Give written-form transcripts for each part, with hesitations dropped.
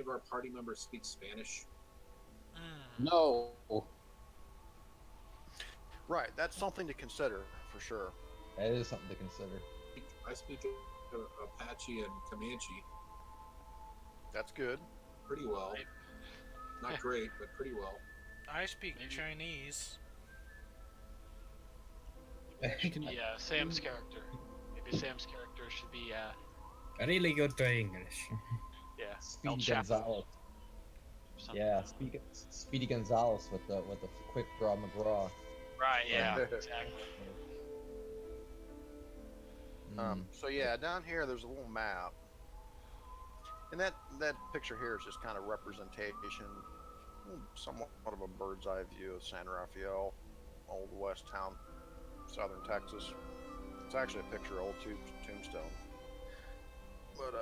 of our party members speak Spanish? No. Right, that's something to consider for sure. That is something to consider. I speak Apache and Comanche That's good. pretty well. Not great, but pretty well. I speak Chinese. Yeah, Sam's character. Maybe Sam's character should be, Really good to English. yeah, Speedy El Chapo Gonzalez. or something. Yeah, Speedy Gonzalez with the quick draw McGraw. Right, yeah, exactly. So yeah, down here there's a little map, and that picture here is just kind of representation, somewhat of a bird's eye view of San Rafael, old west town, southern Texas. It's actually a picture of old tombstone. But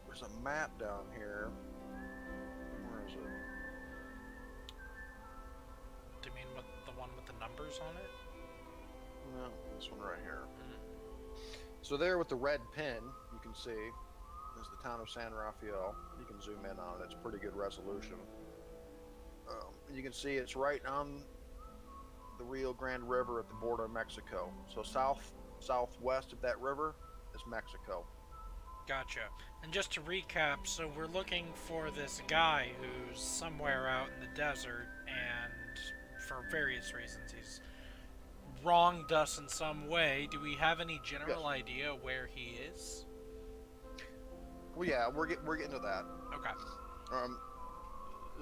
there's a map down here. Where is it? Do you mean with the one with the numbers on it? No, this one right here. So there with the red pin, you can see, is the town of San Rafael. You can zoom in on it. It's pretty good resolution. You can see it's right on the Rio Grande River at the border of Mexico. So southwest of that river is Mexico. Gotcha. And just to recap, so we're looking for this guy who's somewhere out in the desert, and for various reasons he's wronged us in some way. Do we have any general idea where he is? Well, yeah, we're getting to that. Okay.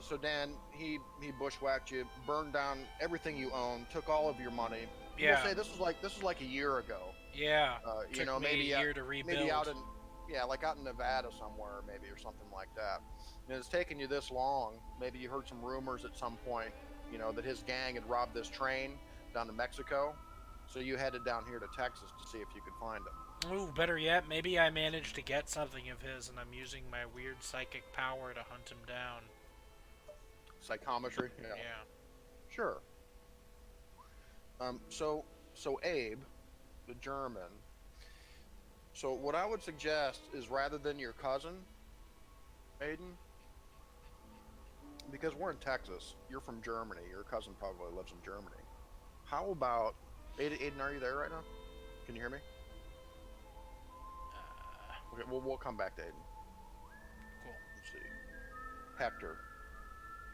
So Dan, he bushwhacked you, burned down everything you own, took all of your money. Yeah. We'll say this was like a year ago. Yeah. You Took know, me maybe a year to rebuild. maybe out in Nevada somewhere, maybe, or something like that. And it's taken you this long. Maybe you heard some rumors at some point, you know, that his gang had robbed this train down to Mexico. So you headed down here to Texas to see if you could find him. Ooh, better yet, maybe I managed to get something of his, and I'm using my weird psychic power to hunt him down. Psychometry. Yeah. Sure. So Abe, the German. So what I would suggest is, rather than your cousin, Aiden, because we're in Texas, you're from Germany. Your cousin probably lives in Germany. How about Aiden? Are you there right now? Can you hear me? Okay, we'll come back to Aiden. Cool. Let's see. Hector.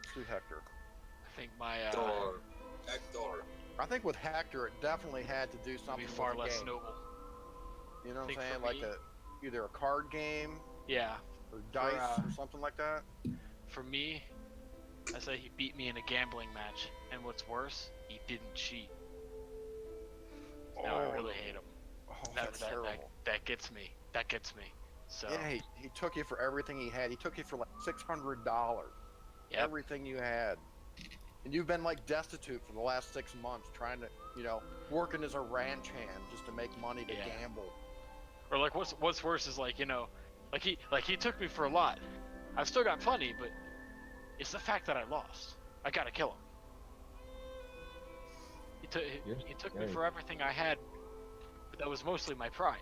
Let's do Hector. I think my, Hector. I think with Hector, it definitely had to do would something be far with the less game. noble. You know what I'm think saying? for Like me- either a card game Yeah, or dice or something like that. for me, I say he beat me in a gambling match, and what's worse, he didn't cheat. Now I really hate him. Oh, that's terrible. That gets me. That gets me. So Yeah, he took you for everything he had. He took you for like $600. Yep. Everything you had. And you've been like destitute for the last 6 months, trying to, you know, working as a ranch hand just to make money to gamble. Or like what's worse is, like, you know, like he took me for a lot. I've still got plenty, but it's the fact that I lost. I gotta kill him. He took me for everything I had, but that was mostly my pride.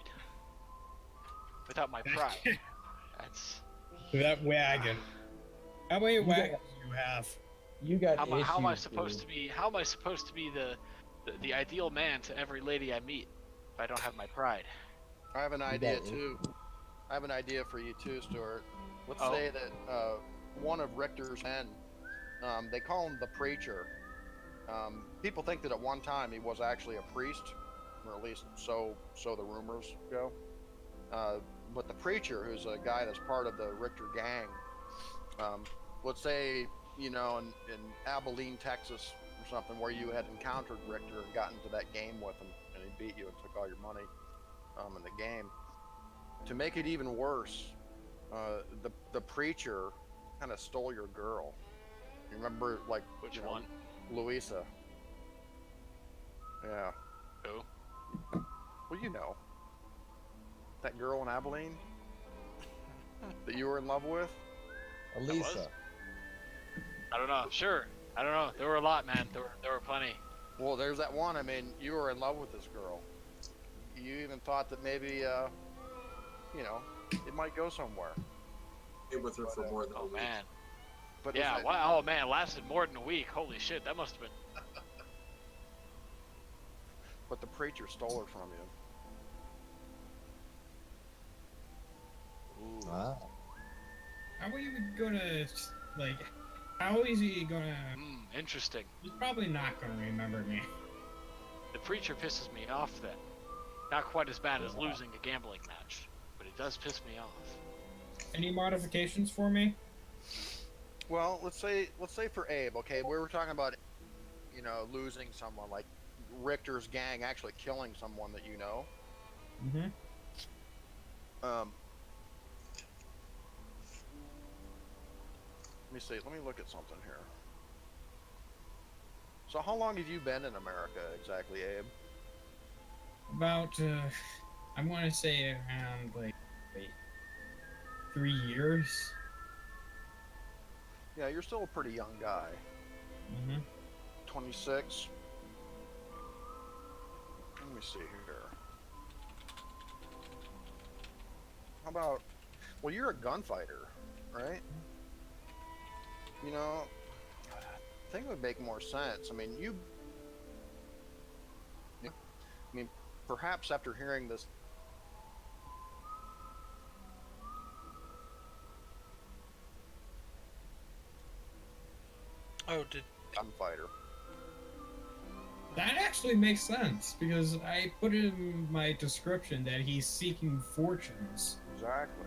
Without my pride, that's That wagon. How many wagons do you have? You got how am I issues, supposed dude. to be? How am I supposed to be the ideal man to every lady I meet if I don't have my pride? I have an idea bet. too. I have an idea for you too, Stuart. Let's Oh. say that one of Richter's men, they call him the preacher. People think that at one time he was actually a priest, or at least so the rumors go. But the preacher, who's a guy that's part of the Richter gang, let's say, you know, in Abilene, Texas, or something, where you had encountered Richter and gotten into that game with him, and he beat you and took all your money in the game. To make it even worse, the preacher kind of stole your girl. You remember, like, Which one? Louisa. Yeah. Who? Well, you know. That girl in Abilene that you were in love with? Elisa. I don't know. Sure. I don't know. There were a lot, man. There were plenty. Well, there's that one. I mean, you were in love with this girl. You even thought that maybe, you know, it might go somewhere. Stayed with her for more than a Oh week. man. But Yeah. is that- Wow. Oh man, it lasted more than a week. Holy shit, that must have been. But the preacher stole her from you. Ooh. Wow. How are you gonna, like, how is he gonna... Interesting. He's probably not gonna remember me. The preacher pisses me off then. Not quite as bad as losing a gambling match, but it does piss me off. Any modifications for me? Well, let's say for Abe, okay, we were talking about, you know, losing someone, like Richter's gang actually killing someone that you know. Mm-hmm. Let me see. Let me look at something here. So, how long have you been in America exactly, Abe? About, I'm gonna say around, like, 3 years. Yeah, you're still a pretty young guy. Mm-hmm. 26. Let me see here. How about, well, you're a gunfighter, right? You know, I think it would make more sense. I mean, perhaps after hearing this, Oh, did gunfighter. That actually makes sense, because I put in my description that he's seeking fortunes. Exactly.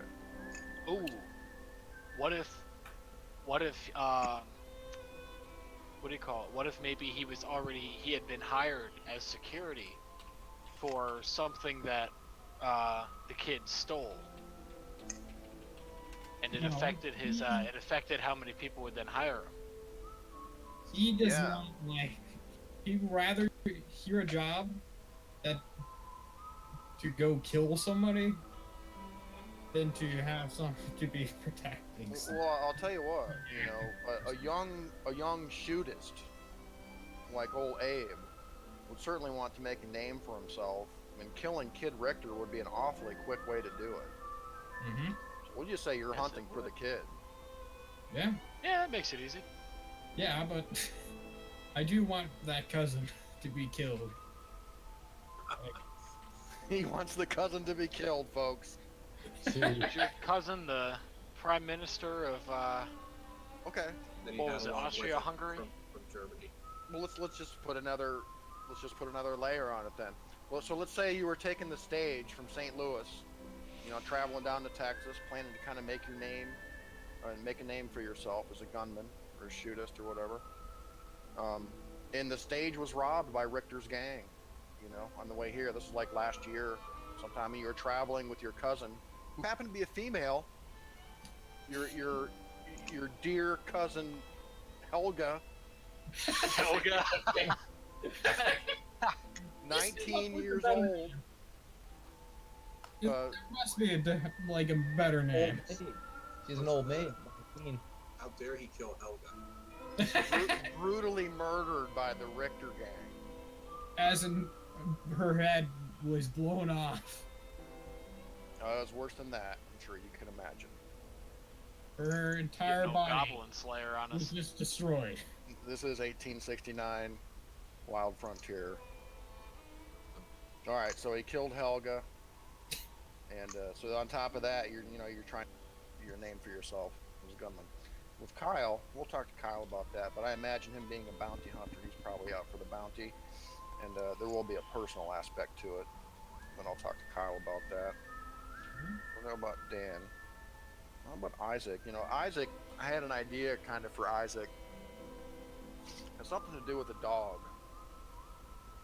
Ooh. What if, what do you call it? What if maybe he had been hired as security for something that the kid stole, and it No. affected his it affected how many people would then hire him. He does Yeah. not, like, he'd rather hear a job that to go kill somebody than to have something to be protecting. Well, I'll tell you what. You know, a young shootist like old Abe would certainly want to make a name for himself, and killing Kid Richter would be an awfully quick way to do it. Mm-hmm. So we'll just say you're Yes, hunting it for the would. kid. Yeah, Yeah, that makes it easy. yeah, but I do want that cousin to be killed. He wants the cousin to be killed, folks. Is your cousin the prime minister of Okay. Then he what had was it, along with Austria-Hungary? from Germany. Well, let's just put another layer on it then. Well, so let's say you were taking the stage from St. Louis, you know, traveling down to Texas, planning to kind of make your name, and make a name for yourself as a gunman or a shootist or whatever. And the stage was robbed by Richter's gang. You know, on the way here. This is like last year. Sometime you were traveling with your cousin, who happened to be a female. Your dear cousin Helga, Helga. 19 years old. It must be like a better name. She's an old maid. How dare he kill Helga? Brutally murdered by the Richter gang. As in, her head was blown off. It was worse than that, I'm sure you can imagine. Her Get entire no body Goblin Slayer on was us. just destroyed. This is 1869, Wild Frontier. All right, so he killed Helga, and so on top of that, you're trying your name for yourself as a gunman. With Kyle, we'll talk to Kyle about that, but I imagine him being a bounty hunter, he's probably out for the bounty, and there will be a personal aspect to it. And I'll talk to Kyle about that. We'll know about Dan. How about Isaac? You know, Isaac, I had an idea kind of for Isaac. It's something to do with a dog.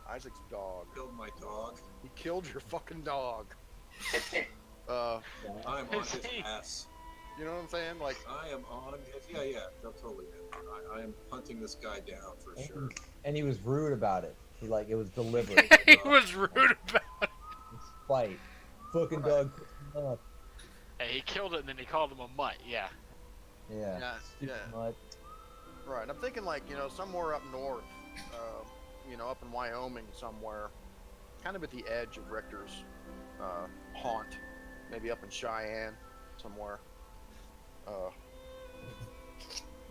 Isaac's dog. Killed my dog. He killed your fucking dog. I'm on his Is he? ass. You know what I'm saying? Like, I am on his. Yeah, totally. I am hunting this guy down for sure. And he was rude about it. It was deliberate. he was rude about it. Spite. Fucking Right. dog pissed him off. Hey, he killed it and then he called him a mutt. Yeah. Yeah. yeah. Stupid mutt. Right. I'm thinking like, you know, somewhere up north, up in Wyoming somewhere, kind of at the edge of Richter's haunt, maybe up in Cheyenne somewhere.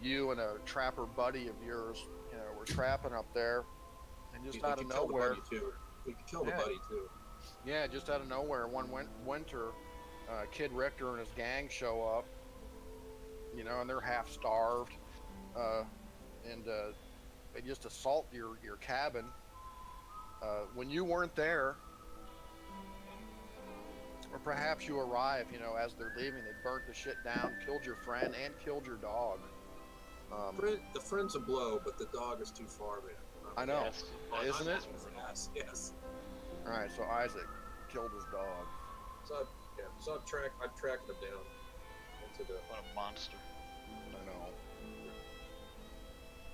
you and a trapper buddy of yours, you know, were trapping up there, and just out of nowhere, We could kill the Yeah. buddy too. yeah, just out of nowhere, one winter, Kid Richter and his gang show up, you know, and they're half starved, and they just assault your cabin. When you weren't there, or perhaps you arrive, you know, as they're leaving, they burnt the shit down, killed your friend, and killed your dog. The friend's a blow, but the dog is too far, man. I know, Yes. isn't it? Yes. All right, so Isaac killed his dog. So I'm tracking him down into the. What a monster. I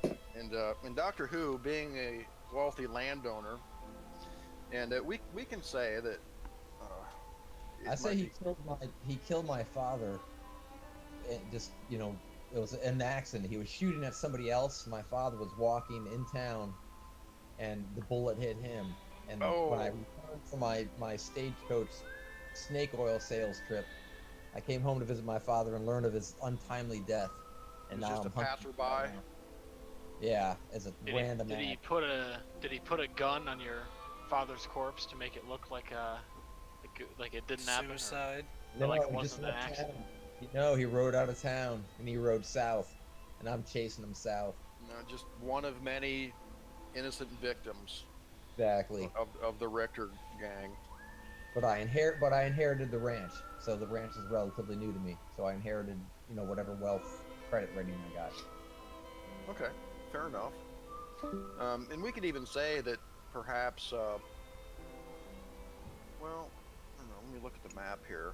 know. And Doctor Who, being a wealthy landowner, and we can say that. I say he killed my father. And just, you know, it was an accident. He was shooting at somebody else. My father was walking in town, and the bullet hit him. And when I returned from my stagecoach snake oil sales trip, I came home to visit my father and learned of his untimely death. And He was now just I'm a hunting passerby? him down. Yeah, as a Did random he act. put a gun on your father's corpse to make it look like it didn't happen? Or- Suicide. No, like it he wasn't just an left accident. town. No, he rode out of town and he rode south, and I'm chasing him south. No, just one of many innocent victims Exactly. of the Richter gang. But I inherited the ranch, so the ranch is relatively new to me. So I inherited, you know, whatever wealth credit rating I got. Okay, fair enough. And we could even say that perhaps, well, I don't know, let me look at the map here.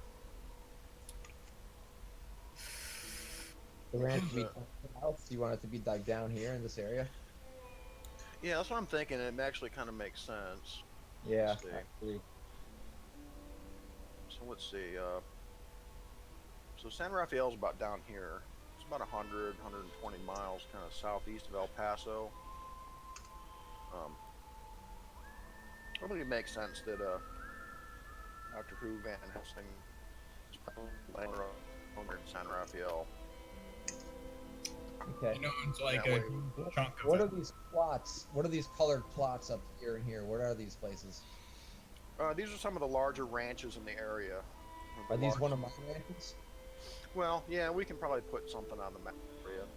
The ranch would be Yeah. south. Do you want it to be like down here in this area? Yeah, that's what I'm thinking. It actually kind of makes sense. Yeah. Let's see. Actually, So let's see. So San Rafael's about down here. It's about 120 miles kind of southeast of El Paso. Probably makes sense that Dr. Who Van Helsing is probably owner in San Rafael. okay. You know, it's like That a way- chunk of What it. are these plots? What are these colored plots up here and here? What are these places? These are some of the larger ranches in the area. Are these one of my ranches? Well, yeah, we can probably put something on the map for you at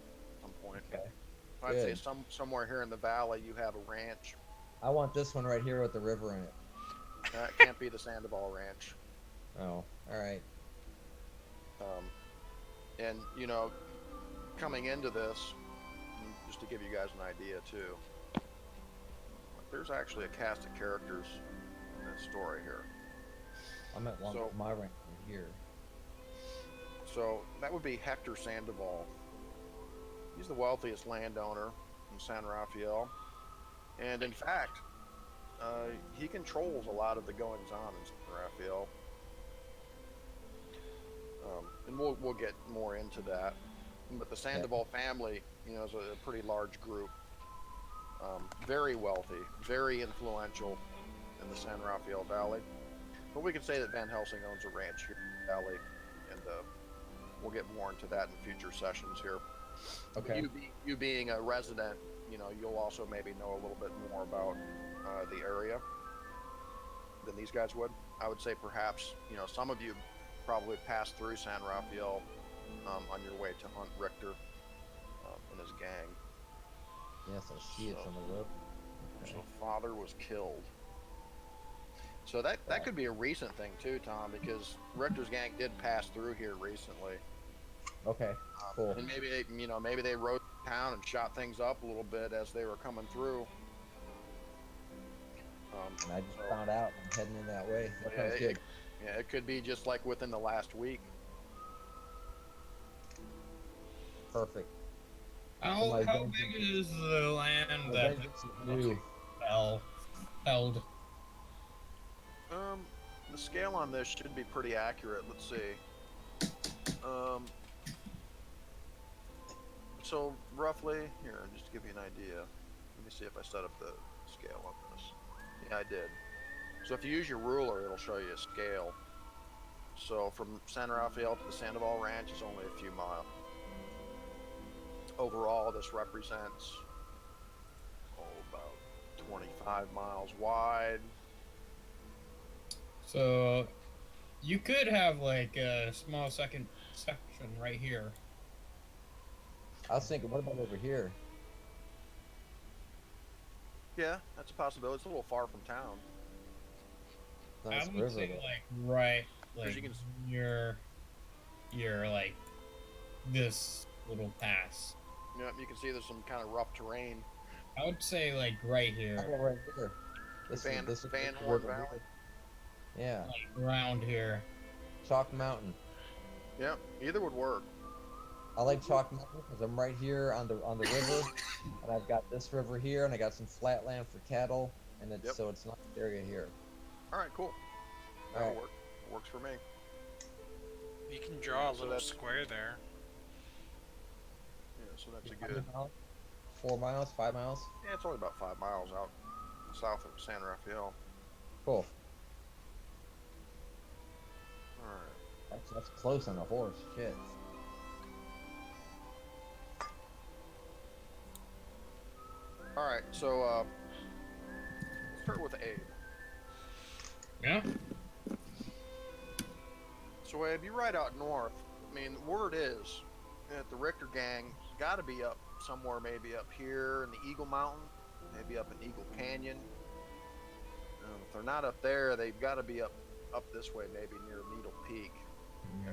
some point. Okay. I'd say Good. somewhere here in the valley you have a ranch. I want this one right here with the river in it. That can't be the Sandoval Ranch. Oh, all right. And you know, coming into this, just to give you guys an idea too, there's actually a cast of characters in this story here. I'm at one So- my ranch right here. So that would be Hector Sandoval. He's the wealthiest landowner in San Rafael, and in fact, he controls a lot of the goings on in San Rafael. And we'll get more into that. But the Sandoval family, you know, is a pretty large group. Very wealthy, very influential in the San Rafael Valley. But we can say that Van Helsing owns a ranch here in the valley, and we'll get more into that in future sessions here. Okay. You being a resident, you know, you'll also maybe know a little bit more about the area than these guys would. I would say perhaps, you know, some of you probably passed through San Rafael on your way to hunt Richter and his gang. Yes, I see it So- on the road. Okay. So father was killed. So that could be a recent thing too, Tom, because Richter's gang did pass through here recently. Okay. Cool. And maybe they rode town and shot things up a little bit as they were coming through. And I just so- found out I'm heading in that way. That Yeah, sounds good. it could be just like within the last week. Perfect. How my big vengeance- is the land My that vengeance is new. held? The scale on this should be pretty accurate. Let's see. So roughly, here, just to give you an idea. Let me see if I set up the scale on this. Yeah, I did. So if you use your ruler, it'll show you a scale. So from San Rafael to the Sandoval Ranch is only a few miles. Overall, this represents about 25 miles wide. So you could have like a small second section right here. I was thinking, what about over here? Yeah, that's a possibility. It's a little far from town. Nice I would river, say though. like right, like you can- you're like this little pass. Yeah, you can see there's some kind of rough terrain. I would say like right How here, about right here? Van is the Horn river Valley. here. Yeah, like around here. Chalk Mountain. Yeah, either would work. I like Chalk Mountain because I'm right here on the river, and I've got this river here, and I got some flat land for cattle, and it's Yep. so it's not area here. All right, cool. All That'll right. work. Works for me. You can draw a So little that's- square there. Yeah, so that's a How good. many miles? 4 miles, 5 miles. Yeah, it's only about 5 miles out south of San Rafael. Cool. All right. That's close on a horse. Shit. All right. So we'll start with Abe. Yeah. So Abe, you ride out north. I mean, the word is that the Richter gang got to be up somewhere, maybe up here in the Eagle Mountain, maybe up in Eagle Canyon. If they're not up there, they've got to be up this way, maybe near Needle Peak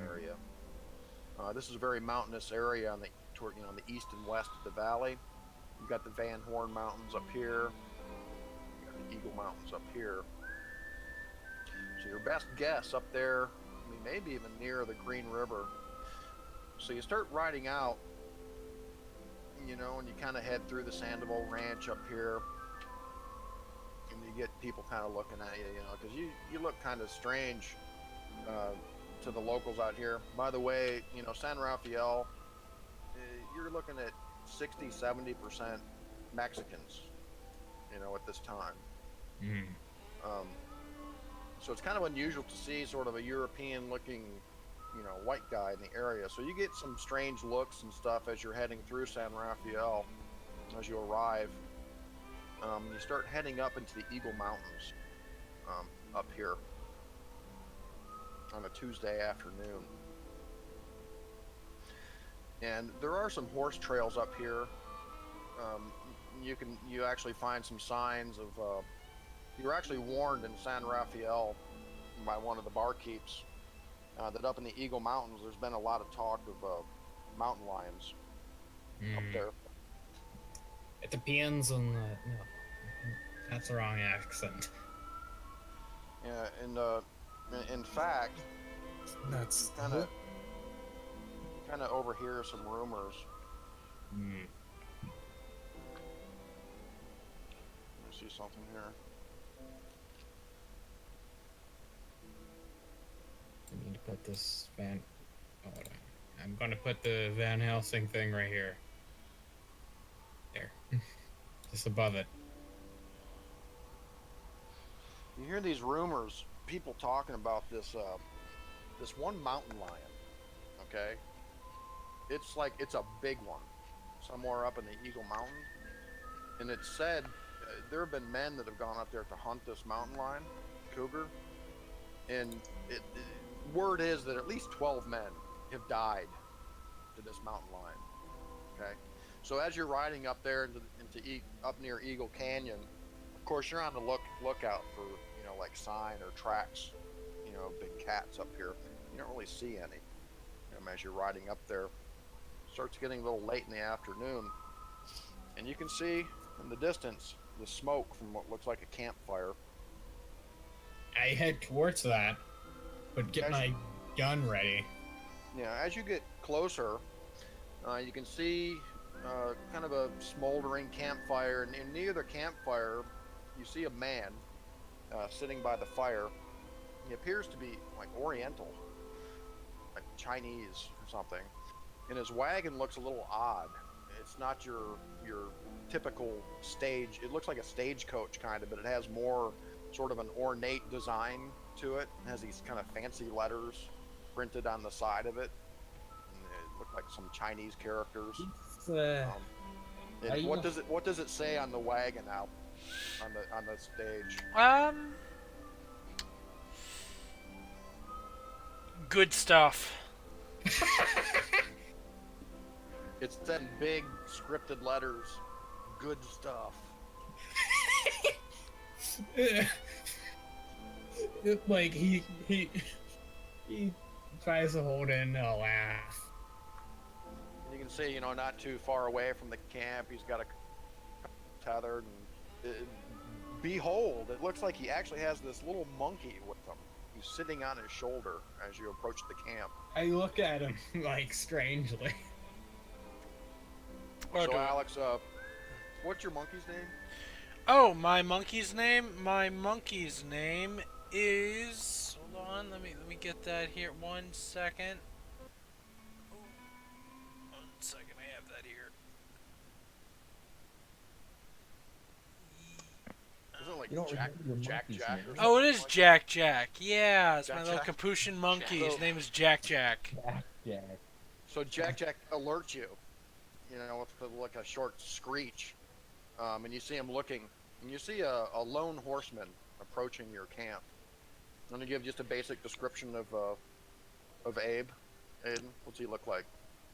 area. This is a very mountainous area on the on the east and west of the valley. You've got the Van Horn Mountains up here. You've got the Eagle Mountains up here. So your best guess up there, I mean, maybe even near the Green River. So you start riding out, and you kind of head through the Sandoval Ranch up here, and you get people kind of looking at you, because you look kind of strange to the locals out here. By the way, San Rafael, you're looking at 60-70% Mexicans, at this time. So it's kind of unusual to see sort of a European-looking, white guy in the area. So you get some strange looks and stuff as you're heading through San Rafael, as you arrive. You start heading up into the Eagle Mountains, up here on a Tuesday afternoon. And there are some horse trails up here. You actually find some signs of. You were actually warned in San Rafael by one of the barkeeps that up in the Eagle Mountains, there's been a lot of talk of mountain lions up there. It depends on the. No, that's the wrong accent. Yeah, and in fact, That's kind of overhear some rumors. Let me see something here. I need to put this Van. Oh, hold on. I'm going to put the Van Helsing thing right here. There, just above it. You hear these rumors, people talking about this this one mountain lion. Okay, it's a big one, somewhere up in the Eagle Mountain, and it's said there have been men that have gone up there to hunt this mountain lion, cougar, and word is that at least 12 men have died to this mountain lion. Okay, so as you're riding up there up near Eagle Canyon, of course you're on the lookout for like sign or tracks, big cats up here. You don't really see any. As you're riding up there, it starts getting a little late in the afternoon, and you can see in the distance the smoke from what looks like a campfire. I head towards that, but get my gun ready. As you get closer, you can see kind of a smoldering campfire, and near the campfire, you see a man sitting by the fire. He appears to be like Oriental, like Chinese or something, and his wagon looks a little odd. It's not your typical stage. It looks like a stagecoach kind of, but it has more sort of an ornate design to it. It has these kind of fancy letters printed on the side of it. And it looked like some Chinese characters. And what does it say on the wagon out on the stage? Good stuff. It's in big scripted letters. Good stuff. Like he tries to hold in a laugh. And you can see, not too far away from the camp, he's got a tethered. And behold, it looks like he actually has this little monkey with him. He's sitting on his shoulder as you approach the camp. I look at him like strangely. So Alex, what's your monkey's name? Oh, my monkey's name? My monkey's name is... Hold on, let me get that here. 1 second. Oh, 1 second, I have that here. Isn't it like You don't Jack remember your Jack monkey's Jack? name. Or Oh, it something is like Jack Jack. Yeah, it's my Jack little Jack? Capuchin monkey. Jack. His name is Jack Jack. Jack. that? So Jack Jack alerts you, with like a short screech, and you see him looking, and you see a lone horseman approaching your camp. I'm gonna give just a basic description of Abe. Aiden, what's he look like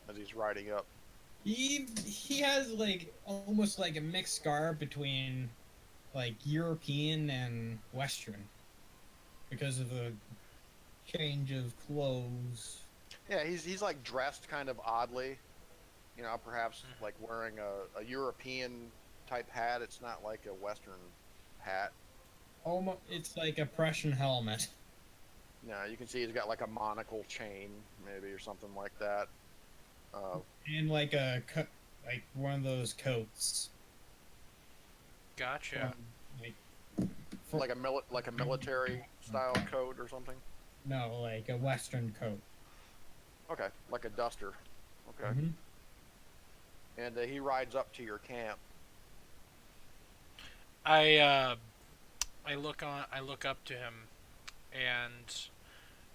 as he's riding up? He has like almost like a mixed garb between like European and Western because of the change of clothes. Yeah, he's like dressed kind of oddly, perhaps like wearing a European type hat. It's not like a Western hat. Almost, it's like a Prussian helmet. No, you can see he's got like a monocle chain, maybe, or something like that. And like like one of those coats. Gotcha. Like a military style coat or something. No, like a Western coat. Okay, like a duster. Okay. Mhm. And he rides up to your camp. I look up to him, and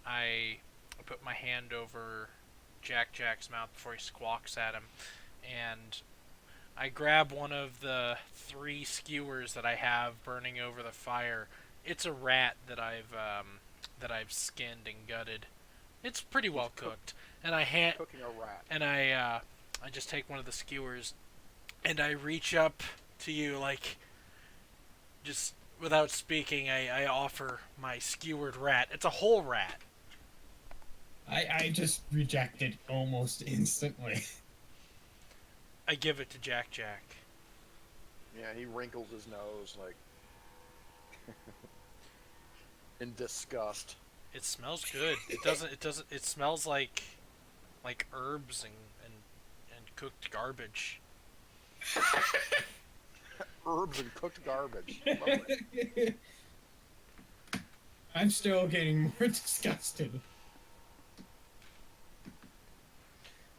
I put my hand over Jack Jack's mouth before he squawks at him, and I grab one of the 3 skewers that I have burning over the fire. It's a rat that I've skinned and gutted. It's pretty well cooked, and Cooking a rat. and I just take one of the skewers, and I reach up to you, like, just without speaking. I offer my skewered rat. It's a whole rat. I just reject it almost instantly. I give it to Jack Jack. Yeah, he wrinkles his nose like in disgust. It smells good. It smells like herbs and cooked garbage. Herbs and cooked garbage. Lovely. I'm still getting more disgusted.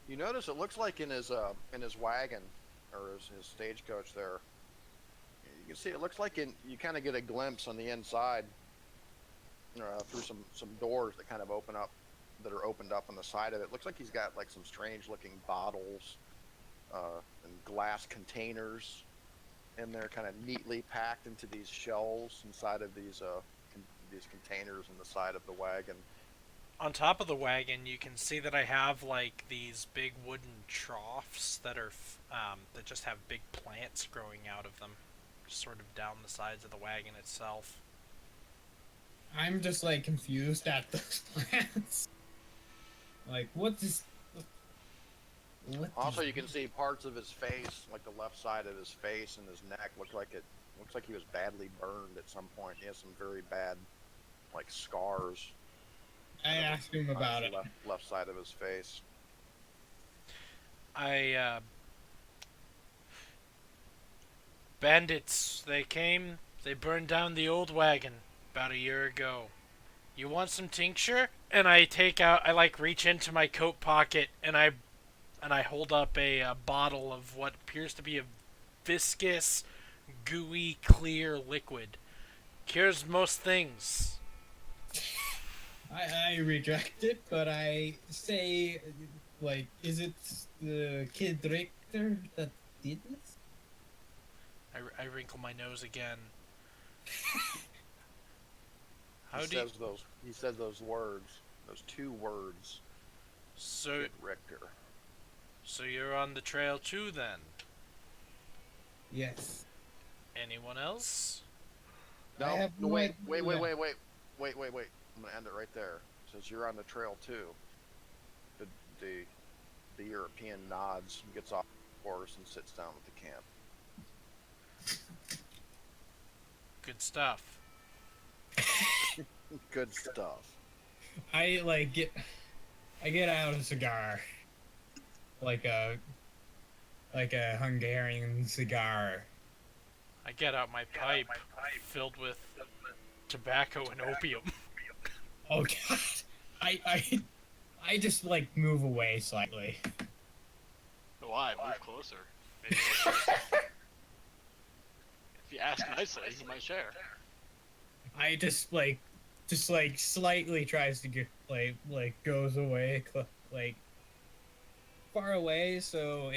You notice it looks like in his wagon or his stagecoach there. You can see it looks like you kind of get a glimpse on the inside through some doors that kind of open up, that are opened up on the side of it. Looks like he's got like some strange looking bottles and glass containers in there, kind of neatly packed into these shelves inside of these containers in the side of the wagon. On top of the wagon, you can see that I have like these big wooden troughs that are that just have big plants growing out of them, sort of down the sides of the wagon itself. I'm just like confused at those plants. Like, what is? Also, you can see parts of his face, like the left side of his face and his neck, looks like he was badly burned at some point. He has some very bad, like, scars. I asked him about it. Left side of his face. Bandits, they came, they burned down the old wagon about a year ago. You want some tincture? And I reach into my coat pocket and I hold up a bottle of what appears to be a viscous, gooey, clear liquid. Cures most things. I reject it, but I say, like, is it the kid Richter that did this? I wrinkle my nose again. How He do you... says those. He says those words. Those 2 words. So, Kid Richter. so you're on the trail too, then? Yes. Anyone else? No, I have no, no wait. idea. I'm gonna end it right there. Says you're on the trail too. The European nods, gets off the horse, and sits down at the camp. Good stuff. Good stuff. I get out a cigar, like a Hungarian cigar. I get out my pipe filled with tobacco and opium. Oh God, I just like move away slightly. Why? Move closer. Maybe closer. If you ask nicely, you might share. I just slightly tries to get like goes away like far away so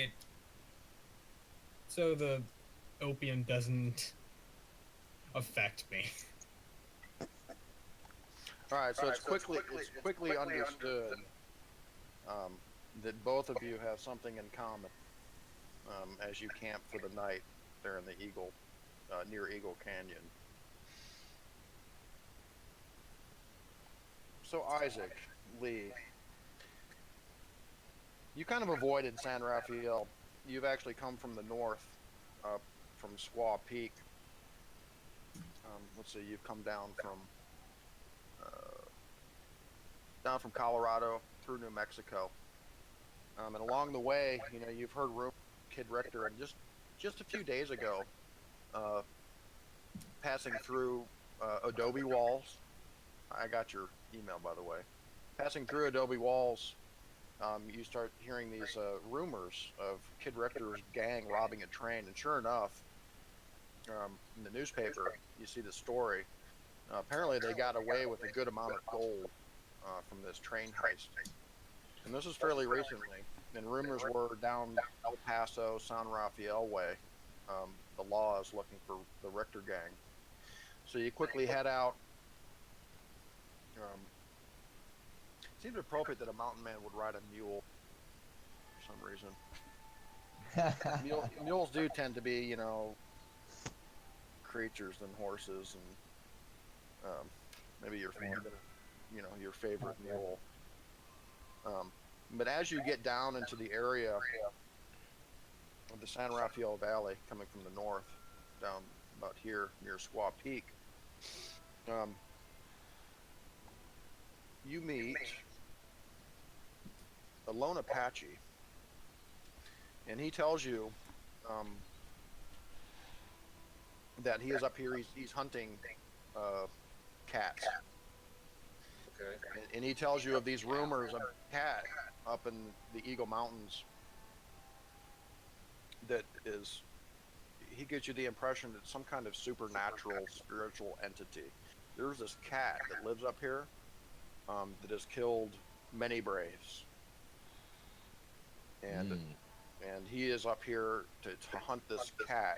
the opium doesn't affect me. All right, so it's quickly understood that both of you have something in common as you camp for the night there in the near Eagle Canyon. So Isaac, Lee, you kind of avoided San Rafael. You've actually come from the north, from Squaw Peak. Let's see, you've come down from Colorado through New Mexico, and along the way, you've heard rumors of Kid Richter, and just a few days ago, passing through adobe walls. I got your email, by the way. Passing through adobe walls, you start hearing these rumors of Kid Richter's gang robbing a train, and sure enough, in the newspaper, you see the story. Apparently, they got away with a good amount of gold from this train heist, and this is fairly recently. And rumors were down El Paso, San Rafael way. The law is looking for the Richter gang, so you quickly head out. It seems appropriate that a mountain man would ride a mule for some reason. Mules do tend to be, creatures than horses, and maybe your favorite mule. But as you get down into the area of the San Rafael Valley, coming from the north, down about here near Squaw Peak, you meet a lone Apache, and he tells you that he is up here. He's hunting cats. Okay. And he tells you of these rumors of a cat up in the Eagle Mountains that is, he gives you the impression that some kind of supernatural spiritual entity. There's this cat that lives up here that has killed many braves. And he is up here to hunt this cat.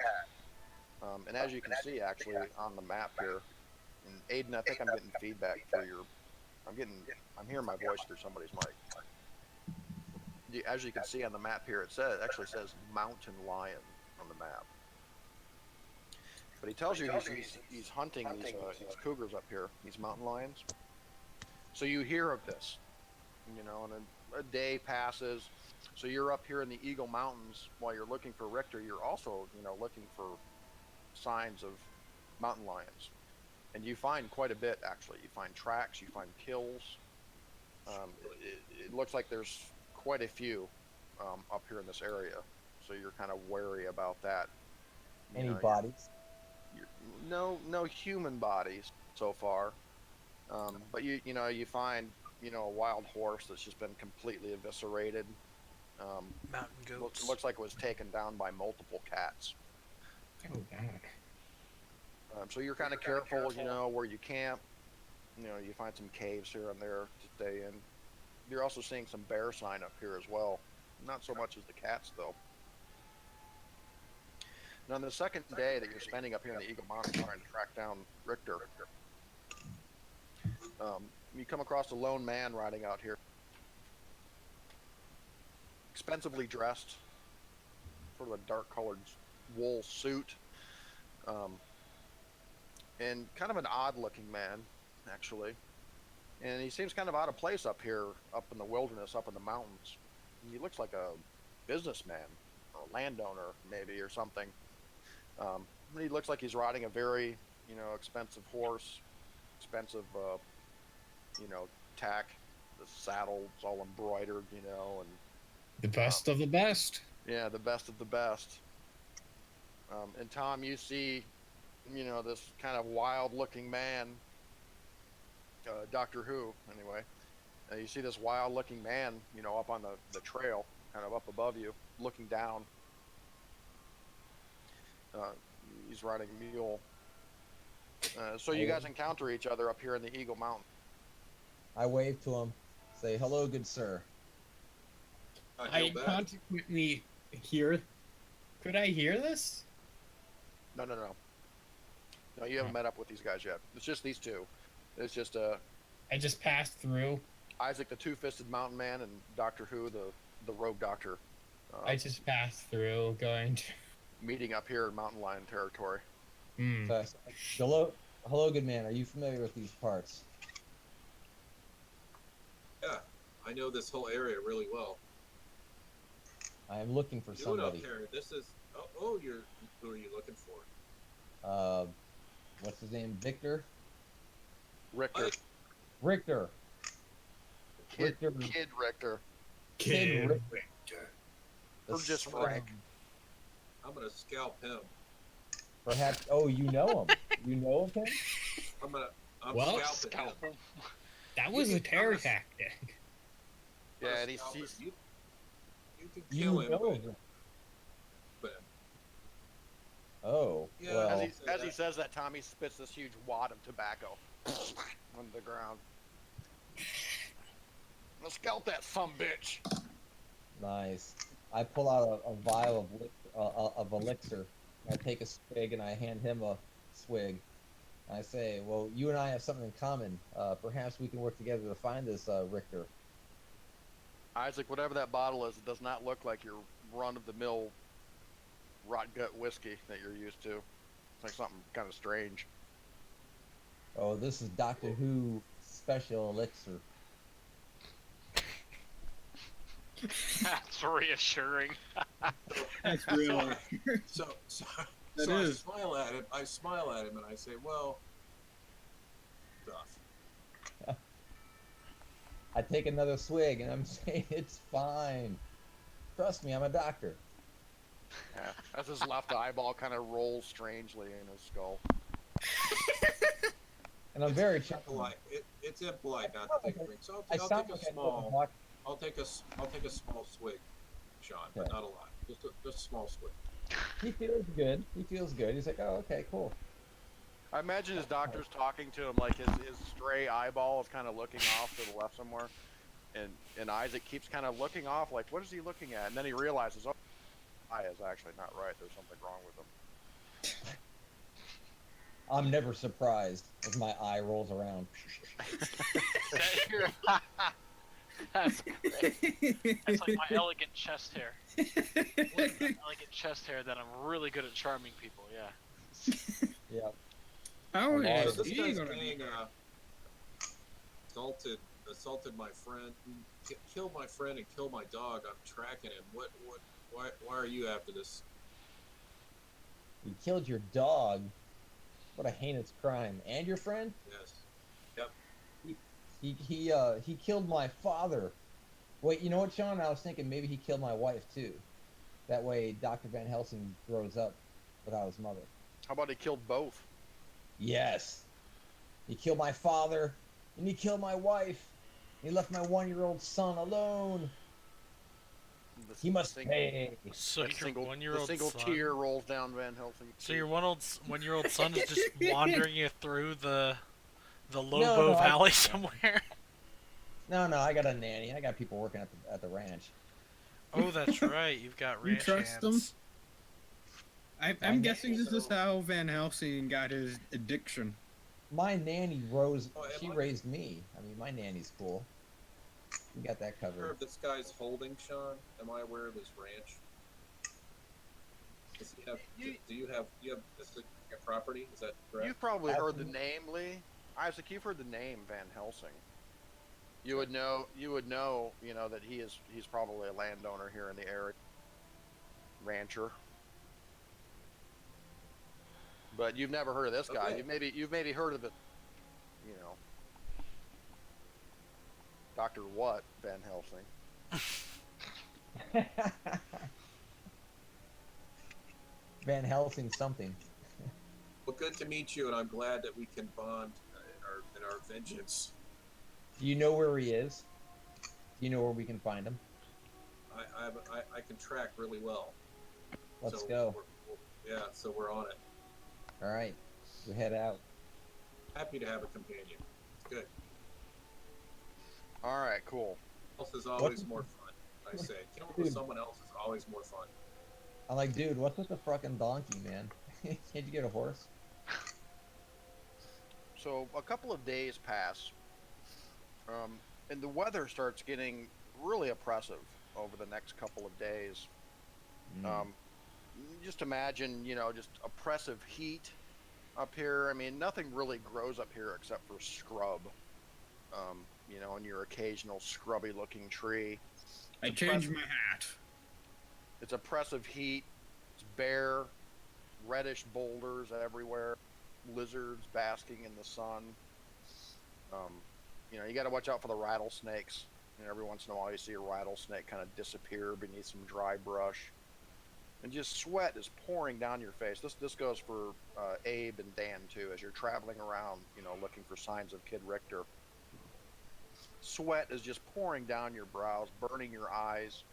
And as you can see actually on the map here, and Aiden, I think I'm getting feedback for your, I'm hearing my voice through somebody's mic. As you can see on the map here, it actually says mountain lion on the map. But he tells you he's hunting these cougars up here, these mountain lions. So you hear of this, and a day passes. So you're up here in the Eagle Mountains while you're looking for Richter. You're also, looking for signs of mountain lions. And you find quite a bit, actually. You find tracks, you find kills. It looks like there's quite a few up here in this area. So you're kind of wary about that. Any bodies? No human bodies so far. But you find, a wild horse that's just been completely eviscerated. Mountain goats. Looks like it was taken down by multiple cats. Oh God. So you're kind of careful, where you camp. You find some caves here and there to stay in. You're also seeing some bear sign up here as well. Not so much as the cats, though. Now, on the second day that you're spending up here in the Eagle Mountains trying to track down Richter, you come across a lone man riding out here. Expensively dressed, sort of a dark-colored wool suit, and kind of an odd-looking man, actually. And he seems kind of out of place up here, up in the wilderness, up in the mountains. He looks like a businessman, or a landowner, maybe, or something. He looks like he's riding a very, expensive horse, expensive, tack. The saddle's all embroidered, and The best of the best. yeah, the best of the best. And Tom, you see, this kind of wild-looking man, Doctor Who, anyway. You see this wild-looking man, up on the trail, kind of up above you, looking down. He's riding a mule. So you guys encounter each other up here in the Eagle Mountain. I wave to him, say, "Hello, good sir." I consequently hear. Could I hear this? No. No, you haven't met up with these guys yet. It's just these two. It's just I just passed through. Isaac, the two-fisted mountain man, and Doctor Who, the rogue doctor. I just passed through, going to. Meeting up here in mountain lion territory. Hmm. So I say, hello, good man. Are you familiar with these parts? Yeah, I know this whole area really well. I am looking for Doing somebody. up here. This is. Who are you looking for? What's his name? Victor? Richter. What? Richter. Kid Richter. Kid Richter. The Or just son- Frank. I'm gonna scalp him. Perhaps. Oh, you know him. You know of him? I'm Well, scalping him. That was a terror tactic. Yeah, I'm and he's scalping him. You can You kill him, know him. but Oh, Yeah, well. as he says that, Tommy spits this huge wad of tobacco on the ground. Let's scalp that bitch. Nice. I pull out a vial of elixir. I take a swig and I hand him a swig. I say, "Well, you and I have something in common. Perhaps we can work together to find this Richter." Isaac, whatever that bottle is, it does not look like your run-of-the-mill rot gut whiskey that you're used to. It's like something kind of strange. Oh, this is Doctor Who special elixir. That's reassuring. That's real. so That I is. smile at him, and I say, "Well, stuff." I take another swig and I'm saying, "It's fine. Trust me, I'm a doctor." Yeah. As his left eyeball kind of rolls strangely in his skull. And I'm very It's impolite. It's impolite not to take a drink. So I I'll sound take a like I know small. what I'll take a small swig, Sean, but Okay. not a lot. Just a small swig. He feels good. He's like, "Oh, okay, cool." I imagine his doctor's talking to him like his stray eyeball is kind of looking off to the left somewhere. And Isaac keeps kind of looking off like, what is he looking at? And then he realizes, oh, eye is actually not right. There's something wrong with him. I'm never surprised as my eye rolls around. That's great. That's like my elegant chest hair. Elegant chest hair that I'm really good at charming people. Yeah. Yeah. How Oh, is So this he guy's gonna be gang there? assaulted my friend, killed my friend, and killed my dog. I'm tracking him. Why are you after this? You killed your dog. What a heinous crime! And your friend? Yes. He killed my father. Wait, you know what, Sean? I was thinking maybe he killed my wife too. That way, Dr. Van Helsing grows up without his mother. How about he killed both? Yes. He killed my father, and he killed my wife. He left my 1-year-old son alone. He must pay. So The your single, one-year-old the single son. tear rolls down Van Helsing. So your one-year-old son is just wandering you through the the No, Lobo no, Valley somewhere. No, I got a nanny. I got people working at the ranch. Oh, that's right. You've got You ranch trust them? hands. I'm guessing nanny, this is so- how Van Helsing got his addiction. My nanny Oh, she am I- raised me. I mean, my nanny's cool. We got that Aware covered. of this guy's holding, Sean? Am I aware of his ranch? Does he have? Do you have this a property? Is that correct? You've probably heard the Absolutely. name, Lee. Isaac, you've heard the name Van Helsing. You would know, that he's probably a landowner here in the area, rancher. But you've never heard of this guy. Okay. You've maybe heard of it, Dr. What Van Helsing. Van Helsing something. Well, good to meet you, and I'm glad that we can bond in our vengeance. Do you know where he is? Do you know where we can find him? I can track really well. Let's So go. Yeah, so we're on it. All right, we head out. Happy to have a companion. It's good. All right, cool. Else is always more fun. I say, killing with someone else is always more fun. I'm like, dude, what's with the fucking donkey, man? Can't you get a horse? So a couple of days pass, and the weather starts getting really oppressive over the next couple of days. Just imagine, just oppressive heat up here. I mean, nothing really grows up here except for scrub, and your occasional scrubby-looking tree. I changed my hat. It's oppressive heat. It's bare, reddish boulders everywhere. Lizards basking in the sun. You got to watch out for the rattlesnakes. Every once in a while you see a rattlesnake kind of disappear beneath some dry brush. And just sweat is pouring down your face. This goes for Abe and Dan too, as you're traveling around, looking for signs of Kid Richter. Sweat is just pouring down your brows, burning your eyes.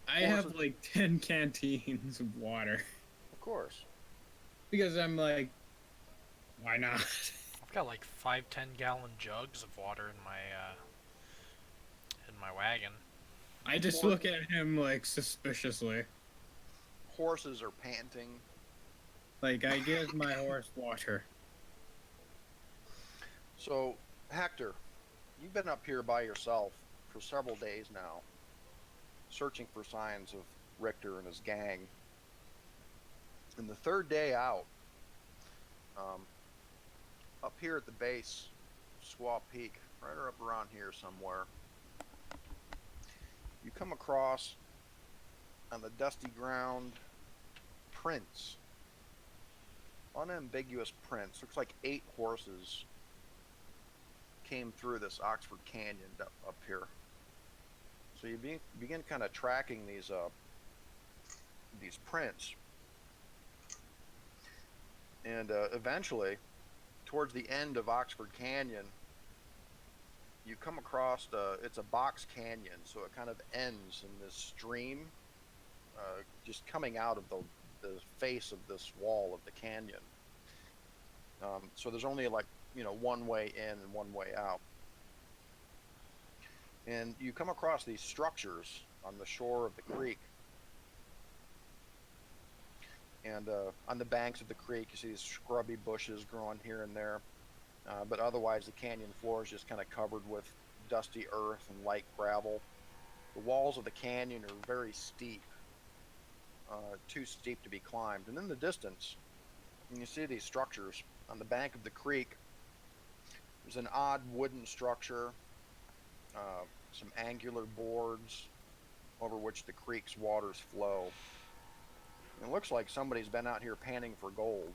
I have like 10 canteens of water. Of course. Because I'm like, why not? I've got like 5 10-gallon jugs of water in my wagon. I just look at him like suspiciously. Horses are panting. Like, I give my horse water. So, Hector, you've been up here by yourself for several days now, searching for signs of Richter and his gang. And the third day out, up here at the base of Squaw Peak, right up around here somewhere, you come across on the dusty ground prints, unambiguous prints. Looks like 8 horses came through this Oxford Canyon up here. So you begin kind of tracking these prints, and eventually, towards the end of Oxford Canyon, you come across it's a box canyon, so it kind of ends in this stream, just coming out of the face of this wall of the canyon. So there's only one way in and one way out. And you come across these structures on the shore of the creek. And on the banks of the creek, you see these scrubby bushes growing here and there. But otherwise, the canyon floor is just kind of covered with dusty earth and light gravel. The walls of the canyon are very steep, too steep to be climbed. And in the distance, you see these structures on the bank of the creek. There's an odd wooden structure, some angular boards over which the creek's waters flow. It looks like somebody's been out here panning for gold,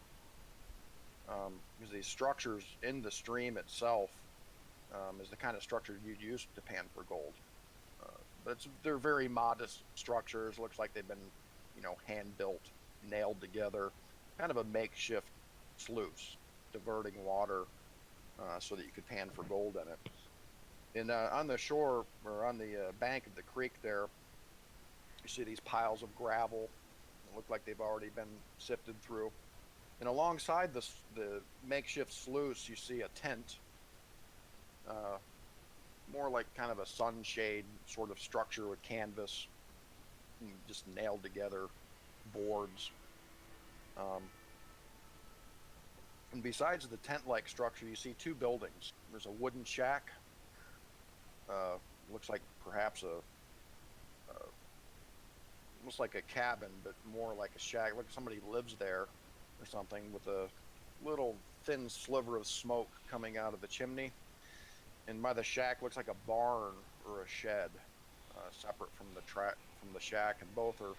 because these structures in the stream itself is the kind of structure you'd use to pan for gold. But they're very modest structures. Looks like they've been, hand-built, nailed together, kind of a makeshift sluice, diverting water so that you could pan for gold in it. And on the shore, or on the bank of the creek there, you see these piles of gravel. They look like they've already been sifted through. And alongside the makeshift sluice, you see a tent more like kind of a sunshade sort of structure with canvas, just nailed together boards. And besides the tent-like structure, you see two buildings. There's a wooden shack. Looks like perhaps almost like a cabin, but more like a shack. Like somebody lives there or something, with a little thin sliver of smoke coming out of the chimney. And by the shack looks like a barn or a shed, separate from the shack, and both are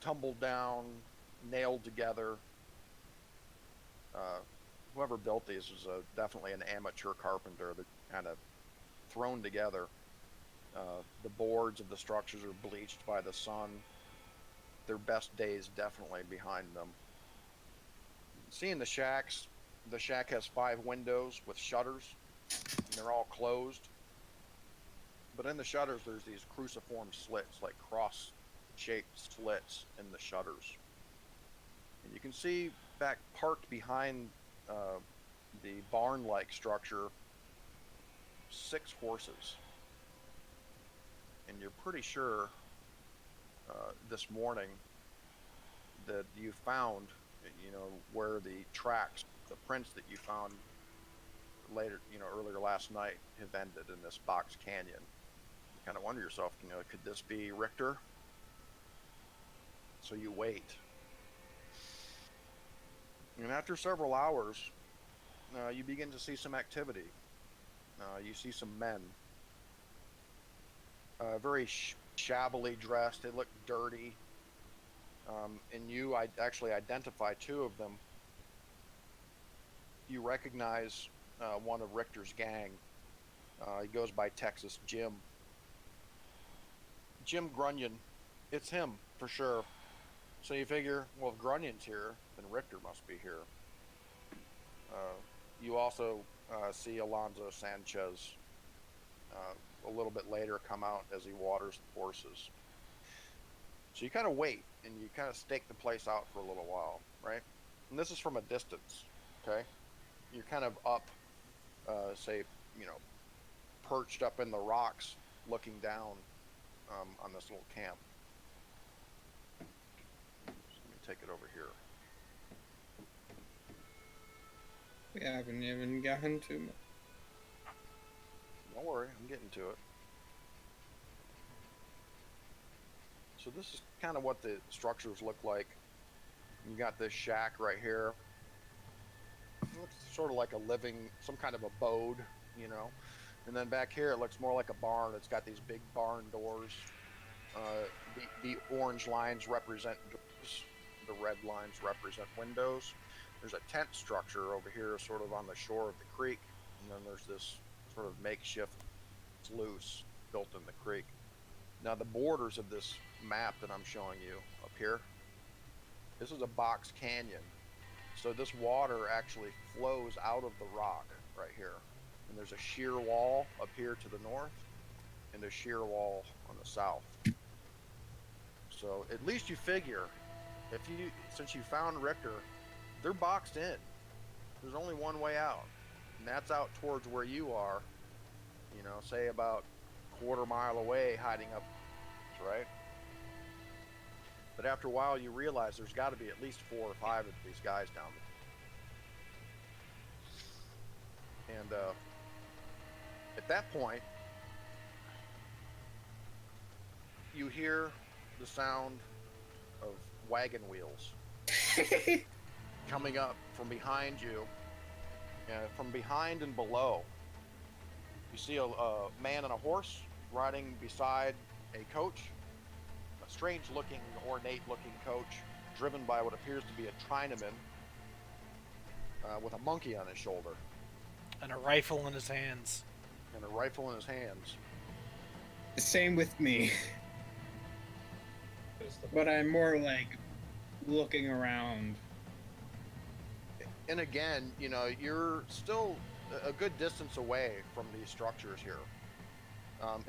tumbled down, nailed together. Whoever built these was definitely an amateur carpenter that kind of thrown together. The boards of the structures are bleached by the sun. Their best days definitely behind them. Seeing the shack has 5 windows with shutters, and they're all closed. But in the shutters, there's these cruciform slits, like cross-shaped slits in the shutters. And you can see back parked behind the barn-like structure, 6 horses. And you're pretty sure this morning that you found, where the tracks, the prints that you found later, earlier last night have ended in this box canyon. You kind of wonder yourself, could this be Richter? So you wait. And after several hours, you begin to see some activity. You see some men, very shabbily dressed. They look dirty. And you actually identify 2 of them. You recognize one of Richter's gang. He goes by Texas Jim. Jim Grunion. It's him, for sure. So you figure, well, if Grunion's here, then Richter must be here. You also see Alonzo Sanchez a little bit later come out as he waters the horses. So you kind of wait, and you kind of stake the place out for a little while, right? And this is from a distance, okay? You're kind of up, perched up in the rocks, looking down on this little camp. So let me take it over here. We haven't even gotten to much. Don't worry, I'm getting to it. So this is kind of what the structures look like. You got this shack right here. It looks sort of like some kind of abode, And then back here, it looks more like a barn. It's got these big barn doors. The orange lines represent doors. The red lines represent windows. There's a tent structure over here, sort of on the shore of the creek. And then there's this sort of makeshift sluice built in the creek. Now the borders of this map that I'm showing you up here, this is a box canyon. So this water actually flows out of the rock right here. And there's a sheer wall up here to the north and a sheer wall on the south. So at least you figure, since you found Richter, they're boxed in. There's only one way out, and that's out towards where you are, say about a quarter mile away, hiding up, right? But after a while, you realize there's got to be at least 4 or 5 of these guys down there. And at that point, you hear the sound of wagon wheels coming up from behind you, from behind and below. You see a man on a horse riding beside a coach, a strange-looking, ornate-looking coach, driven by what appears to be a Chinaman, with a monkey on his shoulder. And a rifle in his hands. The same with me. But I'm more like looking around. And again, you're still a good distance away from these structures here.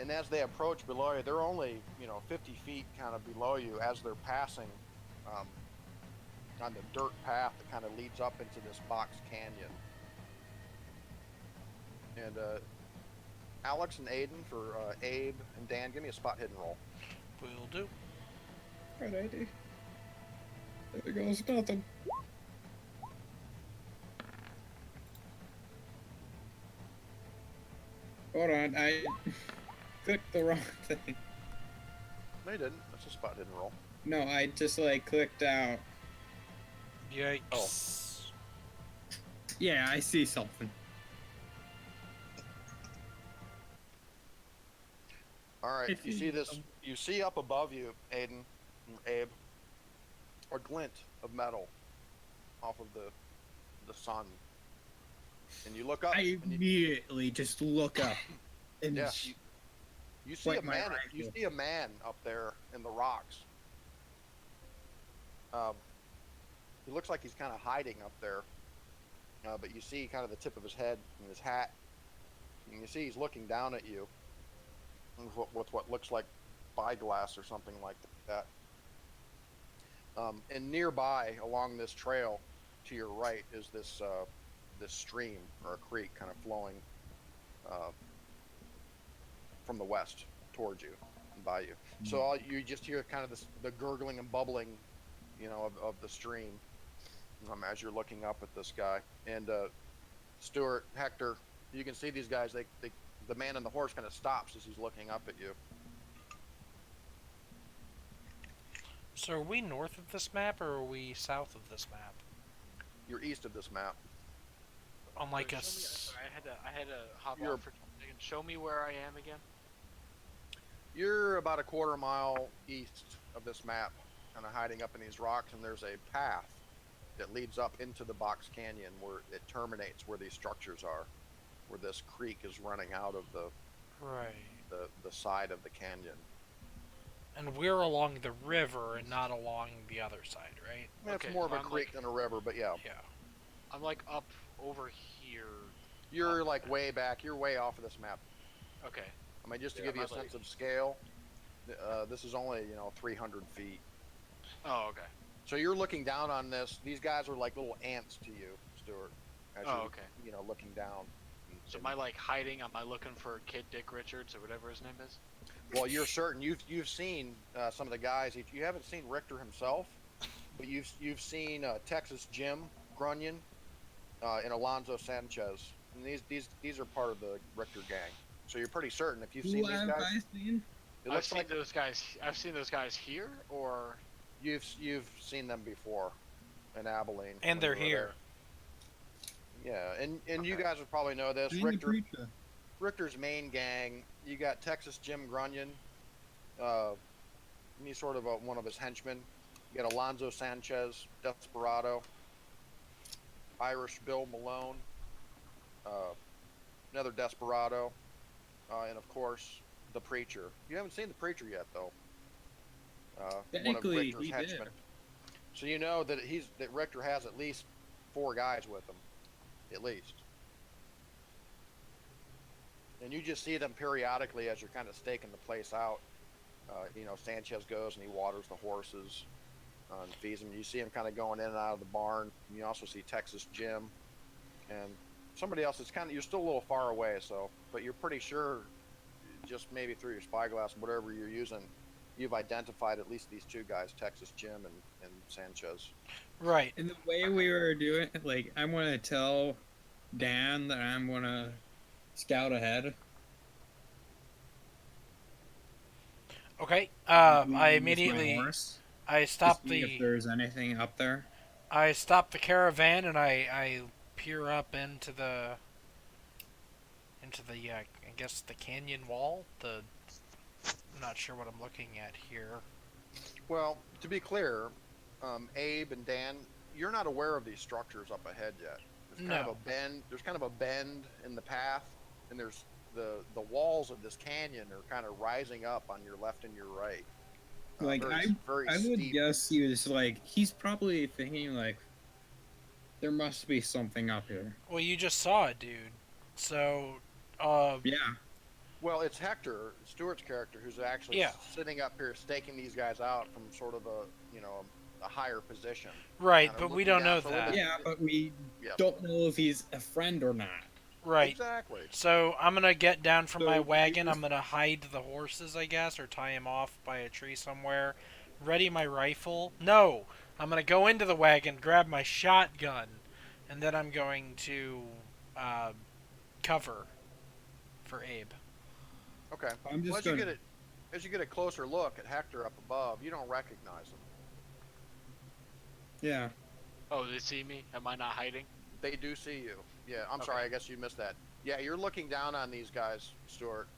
And as they approach below you, they're only, 50 feet kind of below you as they're passing on the dirt path that kind of leads up into this box canyon. And Alex and Aiden for Abe and Dan. Give me a spot hidden roll. Will do. Right, I do. There goes nothing. Hold on, I clicked the wrong thing. No, you didn't. That's a spot hidden roll. No, I just like clicked out. Yikes. Oh. Yeah, I see something. All right. If You you- see this? You see up above you, Aiden, and Abe, a glint of metal off of the sun, and you look up. I and you, immediately just look up. And yeah. You see a Point my man. You rifle. see a man up there in the rocks. He looks like he's kind of hiding up there, but you see kind of the tip of his head and his hat, and you see he's looking down at you with what looks like spyglass or something like that. And nearby, along this trail, to your right, is this this stream or a creek kind of flowing from the west towards you and by you. So you just hear kind of the gurgling and bubbling, of the stream as you're looking up at this guy. And Stuart, Hector, you can see these guys. The man on the horse kind of stops as he's looking up at you. So are we north of this map, or are we south of this map? You're east of this map. On like a... Sorry, I had to hop You're- on for a second. Show me where I am again. You're about a quarter mile east of this map, kind of hiding up in these rocks, and there's a path that leads up into the Box Canyon where it terminates where these structures are, where this creek is running out of Right. the side of the canyon. And we're along the river and not along the other side, right? I mean, Okay, it's more of a I'm creek than a river, but yeah. Yeah. I'm like up over here. You're like way back. You're way off of this map. Okay. I mean, just to Yeah, give you a I'm like- sense of scale, this is only 300 feet. Oh, okay. So you're looking down on this. These guys are like little ants to you, Stuart. As Oh, you're, okay. looking down. So am I like hiding? Am I looking for Kid Dick Richards or whatever his name is? Well, you're certain you've seen some of the guys. You haven't seen Richter himself, but you've seen Texas Jim Grunion and Alonzo Sanchez, and these are part of the Richter gang. So you're pretty certain if you've seen who these have guys. I seen? It I've looks seen like those guys. I've seen those guys here, or you've seen them before in Abilene. And when they're you were here. there. Yeah, and you Okay. guys would probably know this. And the preacher. Richter's main gang, you got Texas Jim Grunion, he's sort of one of his henchmen. You got Alonzo Sanchez, Desperado, Irish Bill Malone, another Desperado, and of course the Preacher. You haven't seen the Preacher yet, though. One of Technically, Richter's he henchmen. did. So you know that that Richter has at least 4 guys with him, at least. And you just see them periodically as you're kind of staking the place out. Sanchez goes and he waters the horses and feeds them. You see him kind of going in and out of the barn. You also see Texas Jim and somebody else. It's kind of, you're still a little far away, but you're pretty sure, just maybe through your spyglass, whatever you're using, you've identified at least these 2 guys, Texas Jim and Sanchez. Right. And the way we were doing it, like, I'm going to tell Dan that I'm going to scout ahead. Okay. With I my immediately horse, I to stopped see if the there's anything up there. I stopped the caravan and I peer up into the I guess the canyon wall. I'm not sure what I'm looking at here. Well, to be clear, Abe and Dan, you're not aware of these structures up ahead yet. There's kind of a bend. There's kind of a bend in the path, and there's the walls of this canyon are kind of rising up on your left and your right. Like, very I would steep. guess he was like, he's probably thinking like, there must be something up here. Well, you just saw it, dude. So, Yeah. Well, it's Hector, Stewart's character, who's actually Yeah. sitting up here staking these guys out from sort of a higher position. right, Kinda but we looking don't down know for a little that. bit. Yeah, but we Yeah. don't know if he's a friend or not. Right. Exactly. So I'm gonna get down from my So, wagon. you I'm gonna hide the horses, I guess, or tie them off by a tree somewhere. Ready my rifle. No, I'm gonna go into the wagon, grab my shotgun, and then I'm going to uh, cover for Abe. Okay. I'm Well, just gonna. as you get a closer look at Hector up above, you don't recognize him. Yeah. Oh, they see me? Am I not hiding? They do see you. Yeah, I'm Okay. sorry. I guess you missed that. Yeah, you're looking down on these guys, Stuart.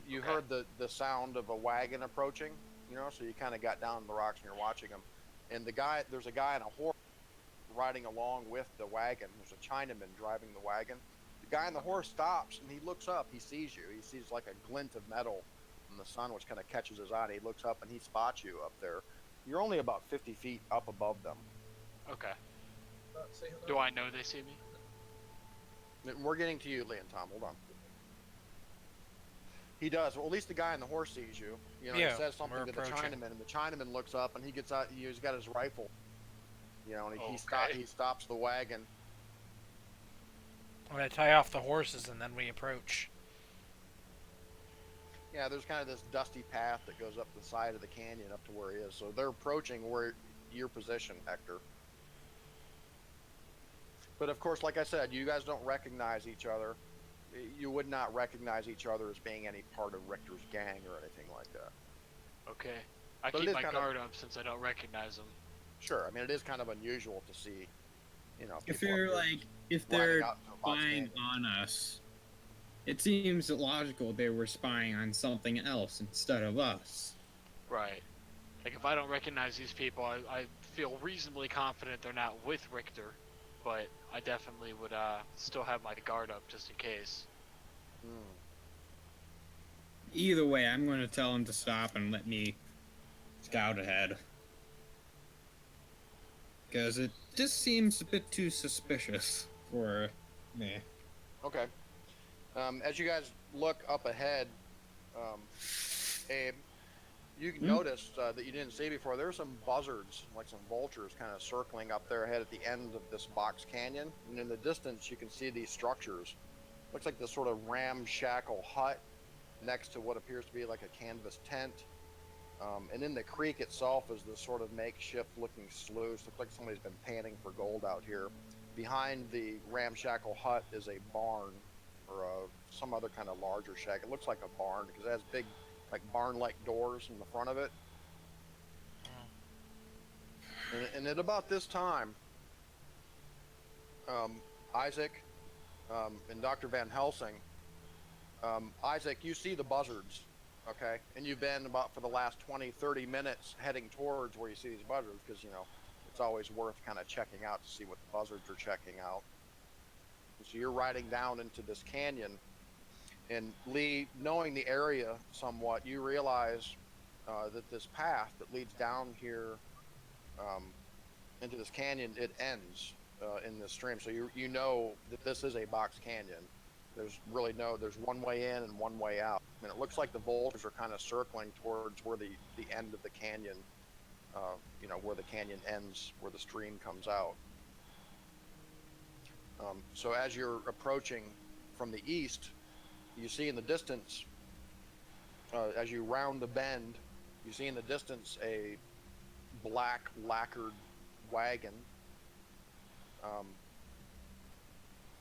You Okay. heard the sound of a wagon approaching. You know, so you kind of got down on the rocks and you're watching them. And there's a guy on a horse riding along with the wagon. There's a Chinaman driving the wagon. The guy on the horse stops and he looks up. He sees you. He sees like a glint of metal in the sun, which kind of catches his eye. He looks up and he spots you up there. You're only about 50 feet up above them. Okay. Say hello. Do I know they see me? And we're getting to you, Lee and Tom. Hold on. He does. Well, at least the guy on the horse sees you. You know, Yeah, he says something we're to the approaching. Chinaman, and the Chinaman looks up and he gets out. He's got his rifle. You know, and Okay. he stops the wagon. I'm gonna tie off the horses, and then we approach. Yeah, there's kind of this dusty path that goes up the side of the canyon up to where he is. So they're approaching where your position, Hector. But of course, like I said, you guys don't recognize each other. You would not recognize each other as being any part of Richter's gang or anything like that. Okay. I But it keep is my kind of- guard up since I don't recognize them. Sure, I mean, it is kind of unusual to see, you know, If people up they're there like, if riding they're out to a box spying canyon. on us, it seems logical they were spying on something else instead of us. Right. Like, if I don't recognize these people, I feel reasonably confident they're not with Richter, but I definitely would still have my guard up just in case. Hmm. Either way, I'm going to tell them to stop and let me scout ahead. Because it just seems a bit too suspicious for me. Okay. As you guys look up ahead, Abe, you notice that you didn't see before. There are some buzzards, like some vultures, kind of circling up there ahead at the end of this box canyon. And in the distance, you can see these structures. Looks like this sort of ramshackle hut next to what appears to be like a canvas tent. And in the creek itself is this sort of makeshift-looking sluice. Looks like somebody's been panning for gold out here. Behind the ramshackle hut is a barn, or some other kind of larger shack. It looks like a barn because it has big, like barn-like doors in the front of it. And at about this time, Isaac and Dr. Van Helsing, Isaac, you see the buzzards. Okay, and you've been about for the last 20-30 minutes heading towards where you see these buzzards because, you know, it's always worth kind of checking out to see what the buzzards are checking out. So you're riding down into this canyon, and Lee, knowing the area somewhat, you realize that this path that leads down here into this canyon, it ends in this stream. So you know that this is a box canyon. There's one way in and one way out. And it looks like the vultures are kind of circling towards where the end of the canyon, you know, where the canyon ends, where the stream comes out. So as you're approaching from the east, you see in the distance, as you round the bend, you see in the distance a black lacquered wagon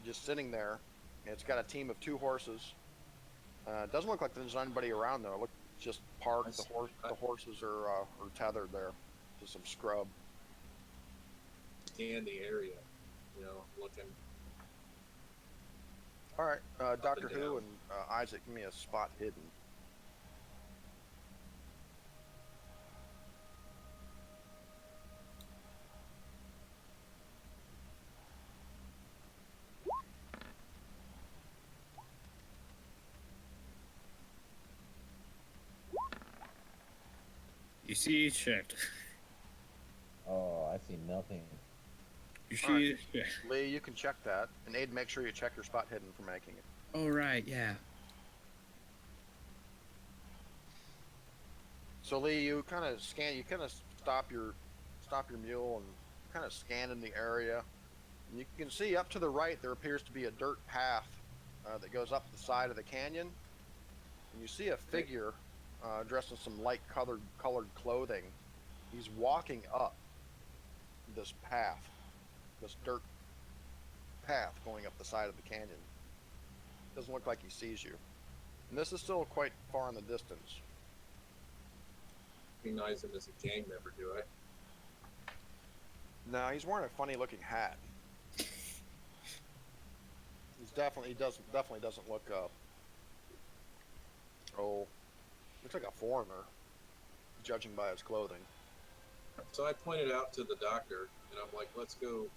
just sitting there. It's got a team of 2 horses. It doesn't look like there's anybody around though. It looks just parked. The horses are tethered there to some scrub. Scan the area, you know, looking. All right, Dr. and Who down. and Isaac, give me a spot hidden. You see it checked. Oh, I see nothing. You All right. see it checked. Lee, you can check that, and Aid, make sure you check your spot hidden for making it. Oh, right, yeah. So Lee, you kind of scan. You kind of stop your mule and kind of scan in the area. And you can see up to the right there appears to be a dirt path that goes up the side of the canyon, and you see a figure dressed in some light colored clothing. He's walking up this path, this dirt path going up the side of the canyon. Doesn't look like he sees you. And this is still quite far in the distance. Recognize him as a gang member, do I? No, he's wearing a funny looking hat. He definitely doesn't look looks like a foreigner, judging by his clothing. So I pointed out to the doctor, and I'm like, let's go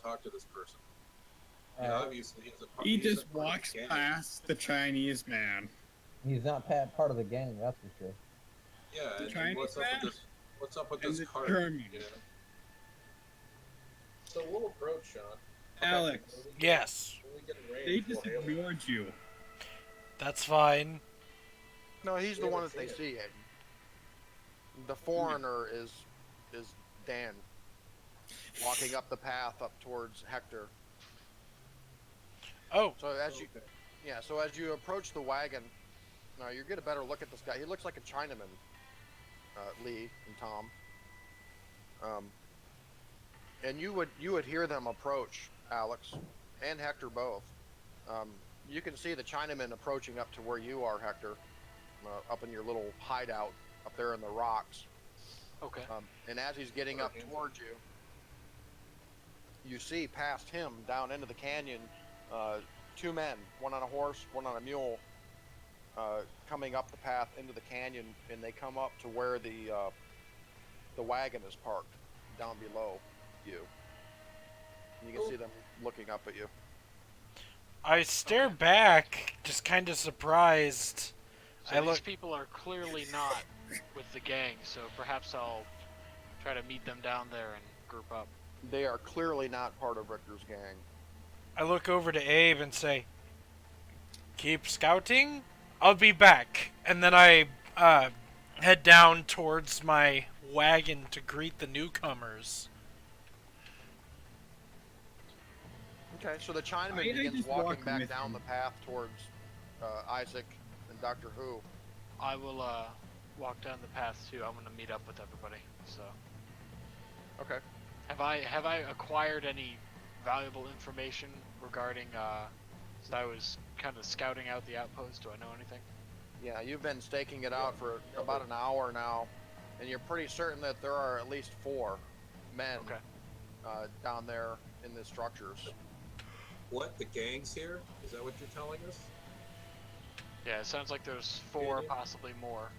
talk to this person. And obviously, He just walks past the Chinese man. He's not part of the gang, that's for sure. Yeah, and Chinese what's up with and this the cart? German. You know? So we'll approach Sean. Alex, Yes. When we get in range, they just we'll hail him. ignored you. That's fine. No, he's the one that they see. The foreigner is Dan, walking up the path up towards Hector. Oh, So as you approach the wagon, you get a better look at this guy. He looks like a Chinaman, Lee and Tom. And you would hear them approach, Alex and Hector both. You can see the Chinaman approaching up to where you are, Hector, up in your little hideout up there in the rocks. Okay. And as he's getting up towards you, you see past him down into the canyon, two men, one on a horse, one on a mule, coming up the path into the canyon, and they come up to where the wagon is parked down below you. And you can see them looking up at you. I stare back, just kind of surprised. So these people are clearly not with the gang, so perhaps I'll try to meet them down there and group up. They are clearly not part of Richter's gang. I look over to Abe and say, "Keep scouting? I'll be back." And then I head down towards my wagon to greet the newcomers. Okay, so the Chinaman Why did I begins just walking walk back with down him? the path towards Isaac and Dr. Who. I will walk down the path too. I'm gonna meet up with everybody. So Okay. have I acquired any valuable information regarding? So I was kind of scouting out the outpost. Do I know anything? Yeah, you've been staking it out for about an hour now, and you're pretty certain that there are at least 4 men Okay. down there in the structures. What? The gang's here? Is that what you're telling us? Yeah, it sounds like there's 4, Yeah. possibly more.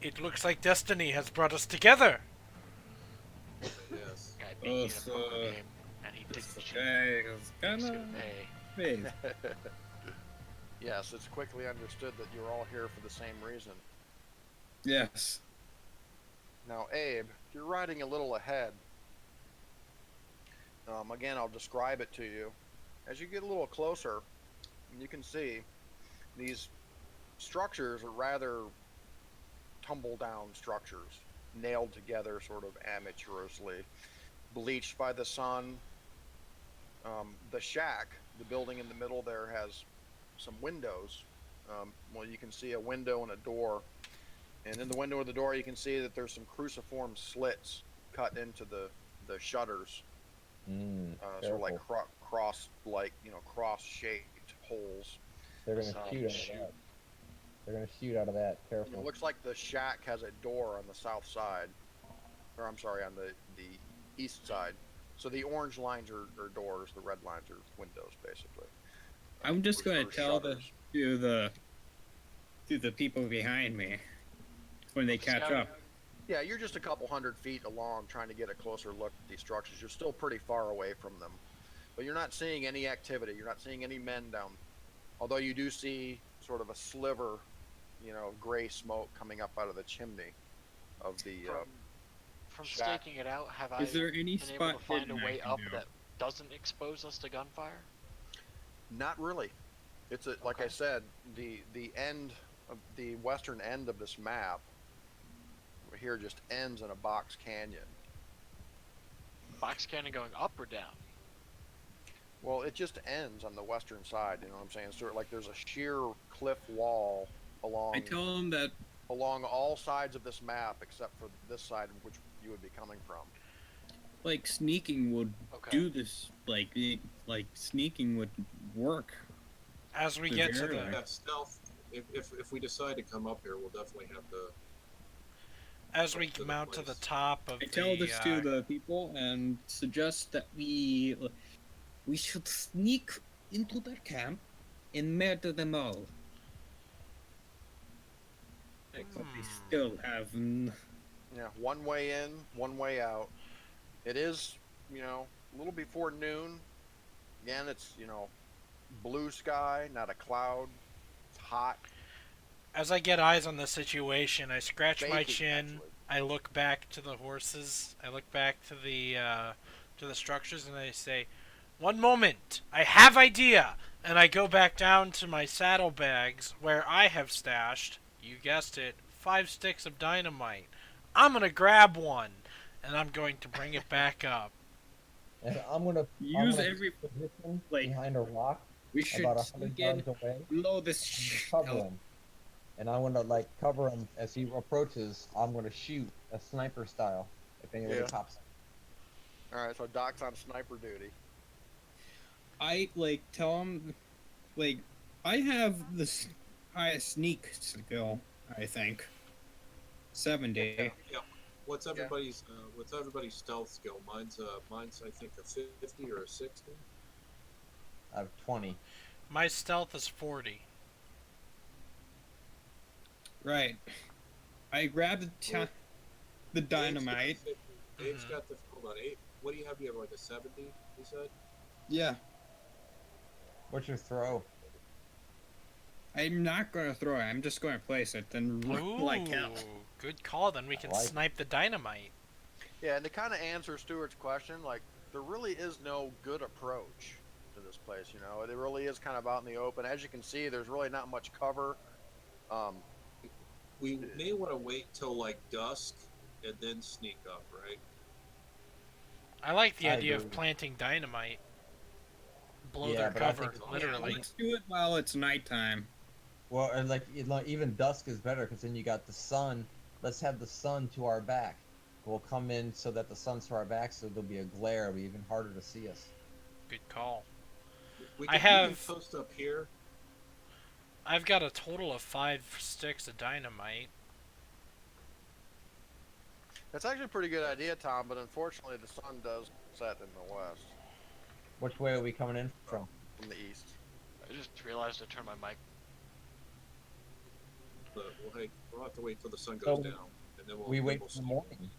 It looks like destiny has brought us together. Yes. Guy beat me in a so, poker game, and he didn't cheat. Okay, it's Thanks to kinda an A. phase. Yes, it's quickly understood that you're all here for the same reason. Yes. Now, Abe, you're riding a little ahead. Again, I'll describe it to you. As you get a little closer, you can see these structures are rather tumble-down structures, nailed together sort of amateurishly, bleached by the sun. The shack, the building in the middle there, has some windows. Well, you can see a window and a door. And in the window of the door, you can see that there's some cruciform slits cut into the shutters. Sort of like cross-shaped holes. They're gonna shoot out of that. They're gonna shoot out of that. It Careful. looks like the shack has a door on the south side, or I'm sorry, on the east side. So the orange lines are doors, the red lines are windows, basically. I'm just gonna Or tell shutters. to the people behind me when they catch Scouting. up. Yeah, you're just a couple hundred feet along trying to get a closer look at these structures. You're still pretty far away from them. But you're not seeing any activity. You're not seeing any men down. Although you do see sort of a sliver, gray smoke coming up out of the chimney of the From shack. staking it out, have I Is there any been able spot to find a hidden I way can up do? that doesn't expose us to gunfire? Not really. It's like I Okay. said, the end of the western end of this map here just ends in a box canyon. Box cannon going up or down? Well, it just ends on the western side. You know what I'm saying? Sort of like there's a sheer cliff wall I tell him that along all sides of this map except for this side, which you would be coming from. like sneaking would Okay. do this. Like sneaking would work. As we The get to very the right. Yeah, stealth. If we decide to come up here, we'll definitely have to. as we to the mount to the place. top of I tell the this to the people and suggest that we should sneak into their camp and murder them all. But they still have. Yeah, one way in, one way out. It is, you know, a little before noon. Again, it's, you know, blue sky, not a cloud. It's hot. As I get eyes on the situation, I scratch my Baking, chin. actually. I look back to the horses. I look back to the structures, and I say, "One moment, I have idea." And I go back down to my saddlebags where I have stashed, you guessed it, 5 sticks of dynamite. I'm gonna grab one, and I'm going to bring it back up. And I'm gonna Use every position like- behind a rock We should about 100 sneak in, yards away. blow this and shit cover out. him. And I want to like cover him as he approaches. I'm gonna shoot a sniper style if anybody Yeah. pops him. All right, so Doc's on sniper duty. I tell him I have the highest sneak skill. I think 70. Yeah. What's everybody's stealth skill? Mine's I think a 50 or a 60. I have 20. My stealth is 40. Right. I grabbed the dynamite. Dave's got the hold on. What do you have? You have like a 70. You said. Yeah. What's your throw? I'm not gonna throw it. I'm just gonna place it and run like hell. Good call. Then we can like it. snipe the dynamite. Yeah, and to kind of answer Stuart's question, like, there really is no good approach to this place, you know? It really is kind of out in the open. As you can see, there's really not much cover. We may want to wait till like dusk and then sneak up, right? I like the I idea of agree. planting dynamite. Blow Yeah, their but I cover, think- literally. Let's do it while it's nighttime. Well, and like even dusk is better because then you got the sun. Let's have the sun to our back. We'll come in so that the sun's to our back, so there'll be a glare. It'll be even harder to see us. Good call. We I can have- post up here. I've got a total of 5 sticks of dynamite. That's actually a pretty good idea, Tom, but unfortunately the sun does set in the west Which way are we coming in from? from the east. I just realized I turned my mic. But we'll have to wait till the sun So goes down, and then We wait we'll for the sneak. morning.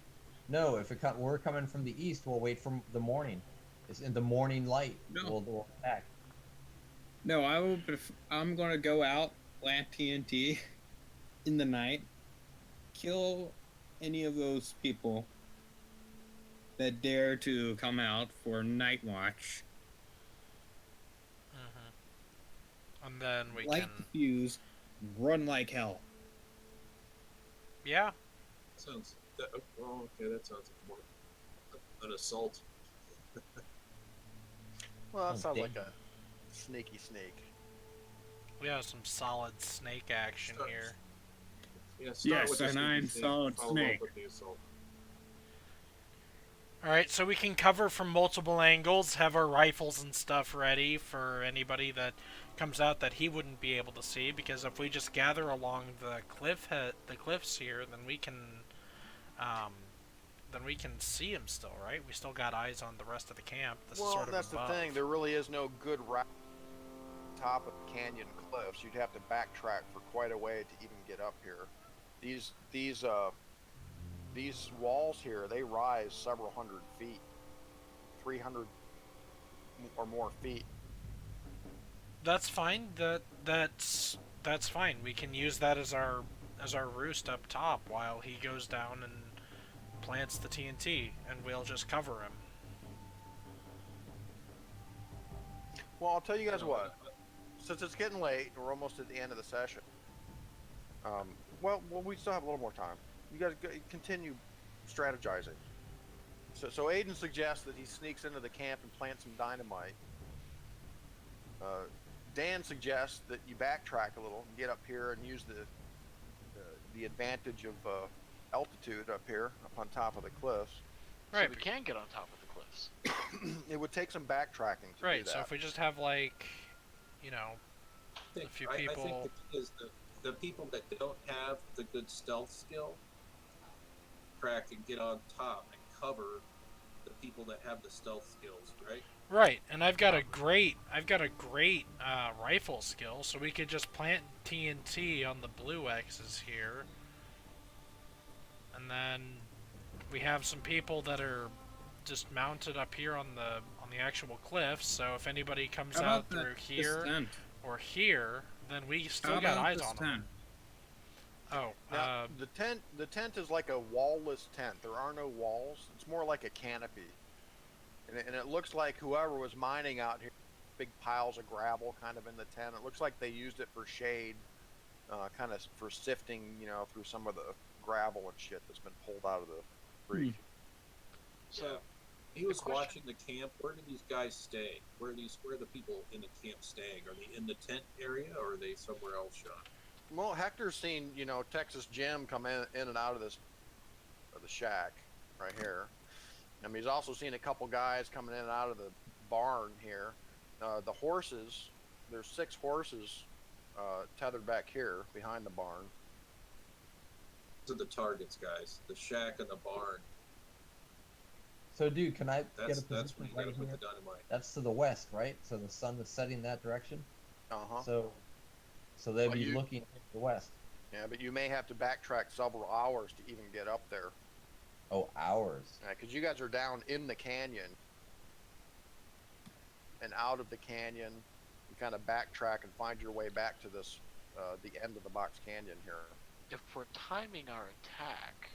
No, if we're coming from the east, we'll wait for the morning. It's in the morning light. No. We'll attack. No, I'm gonna go out, plant TNT in the night, kill any of those people that dare to come out for night watch, And then we light can... the fuse, run like hell. Yeah. Sounds. Oh, okay, that sounds more an assault. Well, that Oh, sounds like damn. a sneaky sneak. We have some solid snake action Start- here. Yeah, start Yes, with the and sneaky I'm snake, solid follow up snake. with the assault. Alright, so we can cover from multiple angles, have our rifles and stuff ready for anybody that comes out that he wouldn't be able to see, because if we just gather along the cliffs here, then we can see him still, right? We still got eyes on the rest of the camp. This is Well, sort of that's above. the thing. There really is no good route top of the canyon cliffs. You'd have to backtrack for quite a way to even get up here. These walls here, they rise several hundred feet, 300 or more feet. That's fine. That's fine. We can use that as our roost up top while he goes down and plants the TNT, and we'll just cover him. Well, I'll tell you guys what. Since it's getting late, we're almost at the end of the session. Well, we still have a little more time. You guys continue strategizing. So Aiden suggests that he sneaks into the camp and plants some dynamite. Dan suggests that you backtrack a little and get up here and use the advantage of altitude up here, up on top of the cliffs. Right, So we can get on top of the cliffs. it would take some backtracking to do Right. that. So if we just have like, you know, I think, a few I think people. the key is the people that don't have the good stealth skill crack and get on top and cover the people that have the stealth skills, right? Right, and I've got a great rifle skill, so we could just plant TNT on the blue X's here, and then we have some people that are just mounted up here on the actual cliffs. So if anybody comes How out about through this here tent? or here, then we still How got about eyes this on them. tent? Oh, Now, the tent is like a wall-less tent. There are no walls. It's more like a canopy. And it looks like whoever was mining out here, big piles of gravel kind of in the tent. It looks like they used it for shade, kind of for sifting, through some of the gravel and shit that's been pulled out of the creek. So, Yeah. He was question- watching the camp. Where do these guys stay? Where are the people in the camp staying? Are they in the tent area or are they somewhere else, Sean? Well, Hector's seen, Texas Jim come in and out of the shack right here. He's also seen a couple guys coming in and out of the barn here. The horses, there's 6 horses tethered back here behind the barn. Those are the targets, guys. The shack and the barn. So, dude, can I get a That's where position you gotta right put here? the dynamite. That's to the west, right? So the sun is setting that direction. Uh-huh. So they'd Well, be you- looking at the west. Yeah, but you may have to backtrack several hours to even get up there. Oh, hours. Because you guys are down in the canyon. And out of the canyon, you kind of backtrack and find your way back to this, the end of the box canyon here. if we're timing our attack,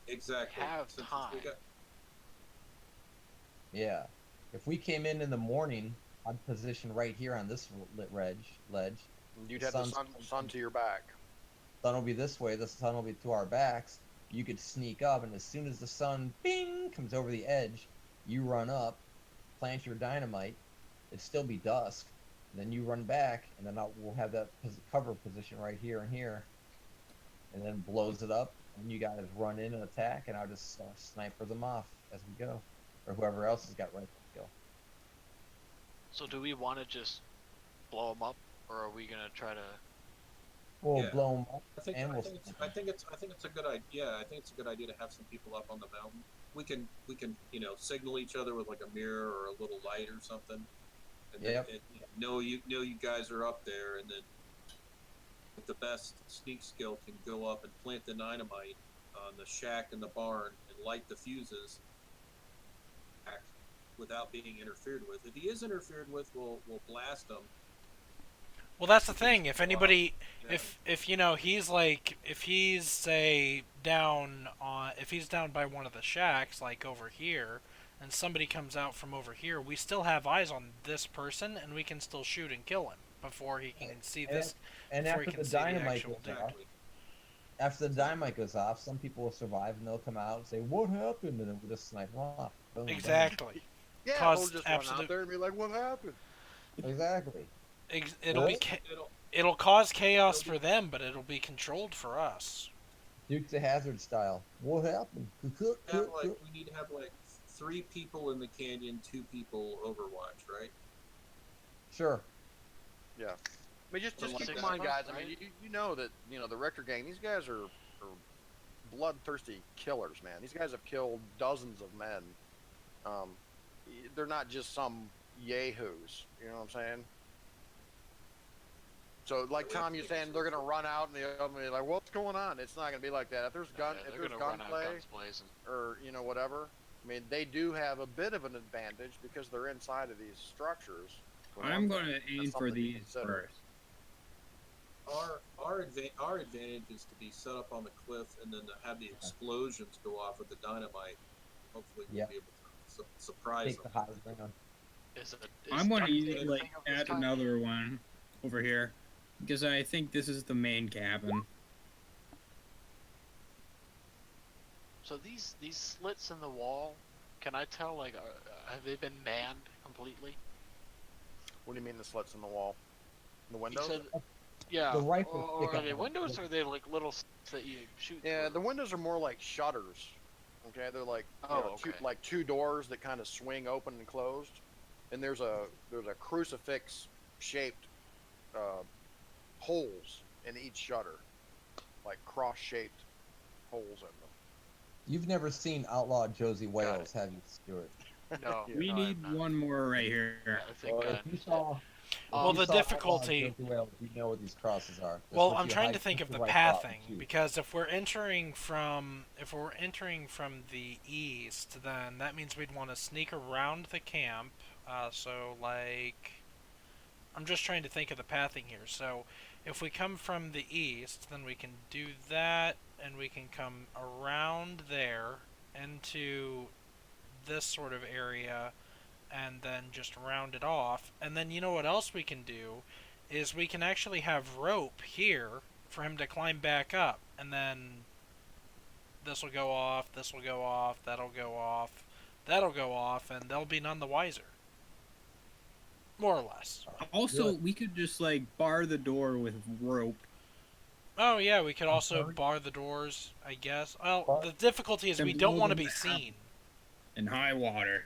Exactly. have Since time. we got- Yeah. If we came in the morning, I'd position right here on this ledge. You'd have the Sun's- sun to your back. Sun will be this way. The sun will be to our backs. You could sneak up, and as soon as the sun, bing, comes over the edge, you run up, plant your dynamite. It'd still be dusk. And then you run back, and then we'll have that cover position right here and here. And then blows it up, and you guys run in and attack, and I'll just sniper them off as we go. Or whoever else has got rifle skill. so do we want to just blow them up, or are we gonna try to? We'll Yeah. blow them up, I think and I we'll think it's a good idea. I think it's a good idea to have some people up on the mountain. We can signal each other with like a mirror or a little light or something. And Yep. then you guys are up there, and then with the best sneak skill can go up and plant the dynamite on the shack and the barn and light the fuses back without being interfered with. If he is interfered with, we'll blast him. well, that's the thing. If anybody, Yeah. if he's like, if he's say down on, if he's down by one of the shacks, like over here, and somebody comes out from over here, we still have eyes on this person, and we can still shoot and kill him before he can see this. And before he after can the see the dynamite actual goes dick. off, some people will survive and they'll come out and say, "What happened?" And then we'll just snipe them off. Boom, boom. Exactly. Yeah, Cause we'll just run absolute- out there and be like, "What happened?" Exactly. It'll be it'll cause chaos for them, but it'll be controlled for us. Dukes of Hazzard style. What happened? We need to have like 3 people in the canyon, 2 people Overwatch, right? Sure. Yeah. I mean, just Something keep like in that. mind, guys. I Right? mean, you know that the Richter gang. These guys are bloodthirsty killers, man. These guys have killed dozens of men. They're not just some yahoos. You know what I'm saying? So, like Tom, you're saying they're gonna run out and the other be like, "What's going on?" It's not gonna be like that. If there's Yeah, they're gonna run out gunplay guns blazing. or whatever, I mean, they do have a bit of an advantage because they're inside of these structures. for I'm one going thing. to aim That's for something to these consider. first. Our advantage is to be set up on the cliff and then to have the explosions go off with the dynamite. Hopefully, we'll Yeah. be able to surprise Take the them. high ground. Is I'm going duct to tape a like thing of this add type? another one over here because I think this is the main cabin. So these slits in the wall, can I tell? Like, have they been manned completely? What do you mean the slits in the wall? The You windows? said, yeah. The rifle Or stick are up they the- windows, or are they like little slits that you shoot? Yeah, through? the windows are more like shutters. Okay, they're like Okay. two doors that kind of swing open and closed, and there's a crucifix shaped holes in each shutter, like cross shaped holes in them. You've never seen Outlaw Josie Got Wales, have you, Stuart? No. Yeah. We no, need I'm not. one more right here. I think. Well, if you saw, Well, if you the saw Outlaw difficulty- Josie Wales, you know what these crosses are. That's Well, what I'm you trying hide to think of the the rifle out and pathing shoot. because if we're entering from the east, then that means we'd want to sneak around the camp. So like, I'm just trying to think of the pathing here. So if we come from the east, then we can do that, and we can come around there into this sort of area, and then just round it off. And then you know what else we can do is we can actually have rope here for him to climb back up, and then this will go off, this will go off, that'll go off, that'll go off, and they'll be none the wiser. More or less. Also, we could just like bar the door with rope. Oh yeah, we could also sorry? bar the doors, I guess. Well, Bar- the difficulty is Then we don't blow want to them be out. seen. In high water.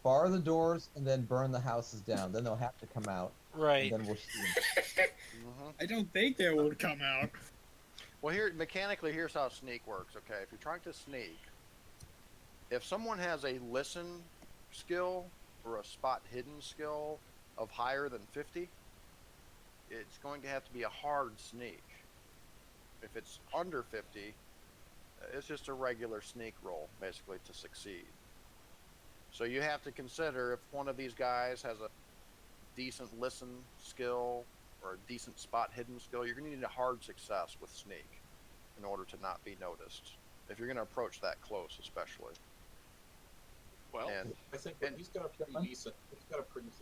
Bar the doors and then burn the houses down. Then they'll have to come out, Right. and then we'll shoot them. Mm-hmm. I don't think they will come out. Well, mechanically, here's how sneak works. Okay, if you're trying to sneak, if someone has a listen skill or a spot hidden skill of higher than 50, it's going to have to be a hard sneak. If it's under 50, it's just a regular sneak roll, basically, to succeed. So you have to consider if one of these guys has a decent listen skill or a decent spot hidden skill, you're going to need a hard success with sneak in order to not be noticed. If you're going to approach that close, especially. Well, And I think And- he's got a pretty decent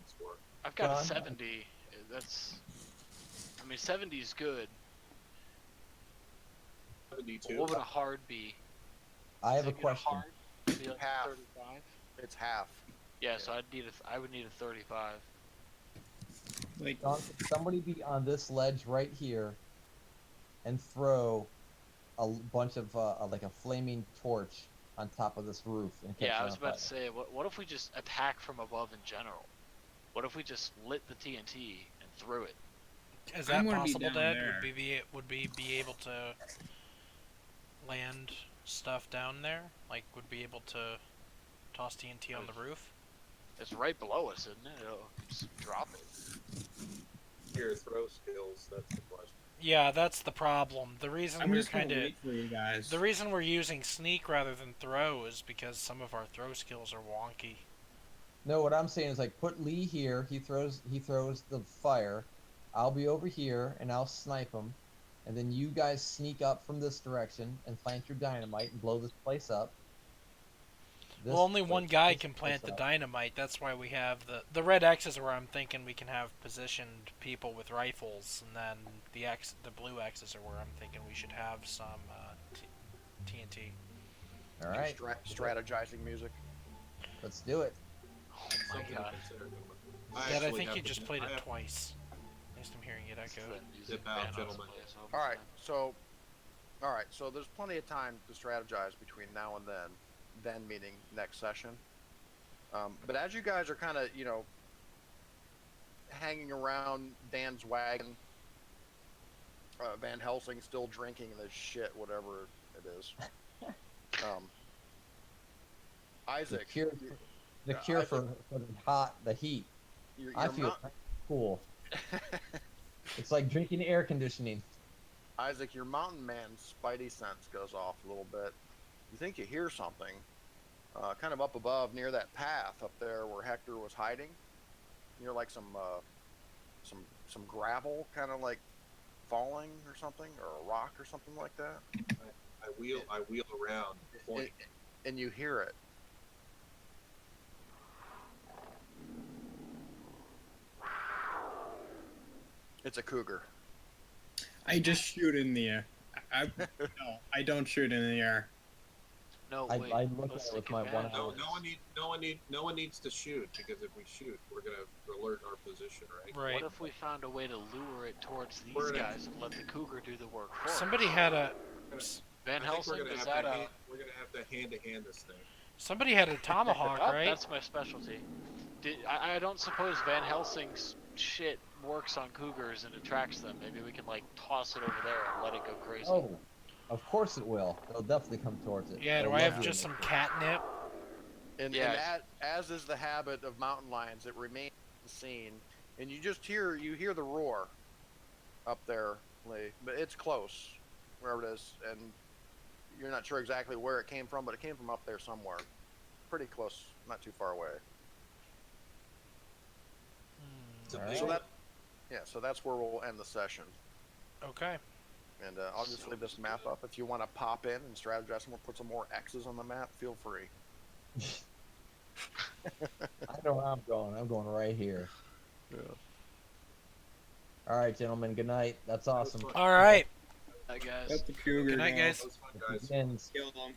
score. I've got a John? 70. That's. I mean, 70 is good. 72. What would a hard be? I have a Take it question. hard, be like Half. 35? it's half. Yeah, so I would need a 35. Like, John, could somebody be on this ledge right here and throw a bunch of like a flaming torch on top of this roof and catch Yeah, it I on was about to fire? say, what if we just attack from above in general? What if we just lit the TNT and threw it? Is I'm that gonna be possible, down Dad? there. Would we be able to land stuff down there? Like, would be able to toss TNT on the roof? It's right below us, isn't it? It'll just drop it. Your throw skills, that's the question. Yeah, that's the problem. The reason I'm we're just gonna kind of wait for you guys. the reason we're using sneak rather than throw is because some of our throw skills are wonky. No, what I'm saying is like put Lee here. He throws the fire. I'll be over here and I'll snipe him, and then you guys sneak up from this direction and plant your dynamite and blow this place up. Well, only one guy this can place plant the up. dynamite. That's why we have the red X's where I'm thinking we can have positioned people with rifles, and then the blue X's are where I'm thinking we should have some TNT. All right, Strategizing music. let's do it. Oh my Something to god. consider. Dad, I actually think have you to- just played I it have- twice. At least I'm hearing it It's echo. the music Zip out, band on gentlemen. display, so All right, it's so there's plenty of time to strategize between now and then meaning next session. But as you guys are kind of, hanging around Dan's wagon, Van Helsing still drinking this shit, whatever it is. The Isaac, cure, Yeah, for the heat. you're I feel cool. It's like drinking air conditioning. Isaac, your mountain man's spidey sense goes off a little bit. You think you hear something, kind of up above near that path up there where Hector was hiding. Near like some gravel, kind of like falling or something, or a rock or something like that. I wheel around. Point. And you hear it. It's a cougar. I just shoot in the air. No, I don't shoot in the air. No, I wait. looked let's at it with take my one advantage No, of this. no one needs to shoot, because if we shoot, we're gonna alert our position, right? Right. What if we found a way to lure it towards these We're gonna- guys and let the cougar do the work for Somebody us? had a Van I think we're Helsing, gonna is have that to a... hand, we're gonna have to hand this thing. somebody had a tomahawk, Oh, right? that's my specialty. I don't suppose Van Helsing's shit works on cougars and attracts them. Maybe we can, like, toss it over there and let it go crazy. Oh, of course it will. They'll definitely come towards it. Yeah. They'll Do I love have you just in some this. catnip? And Yes. as is the habit of mountain lions, it remains the scene, and you hear the roar up there, Lee, but it's close, wherever it is, and you're not sure exactly where it came from, but it came from up there somewhere, pretty close, not too far away. It's a All big right. So that's where we'll end the session. Okay. And I'll just leave this map up. If you want to pop in and strategize some more, put some more X's on the map, feel free. I know where I'm going. I'm going right here. Yeah. All right, gentlemen. Good night. That's awesome. fun. All right. Hi, guys. Got the cougar Good night, now. guys. That was fun, guys. Begins. Kill them.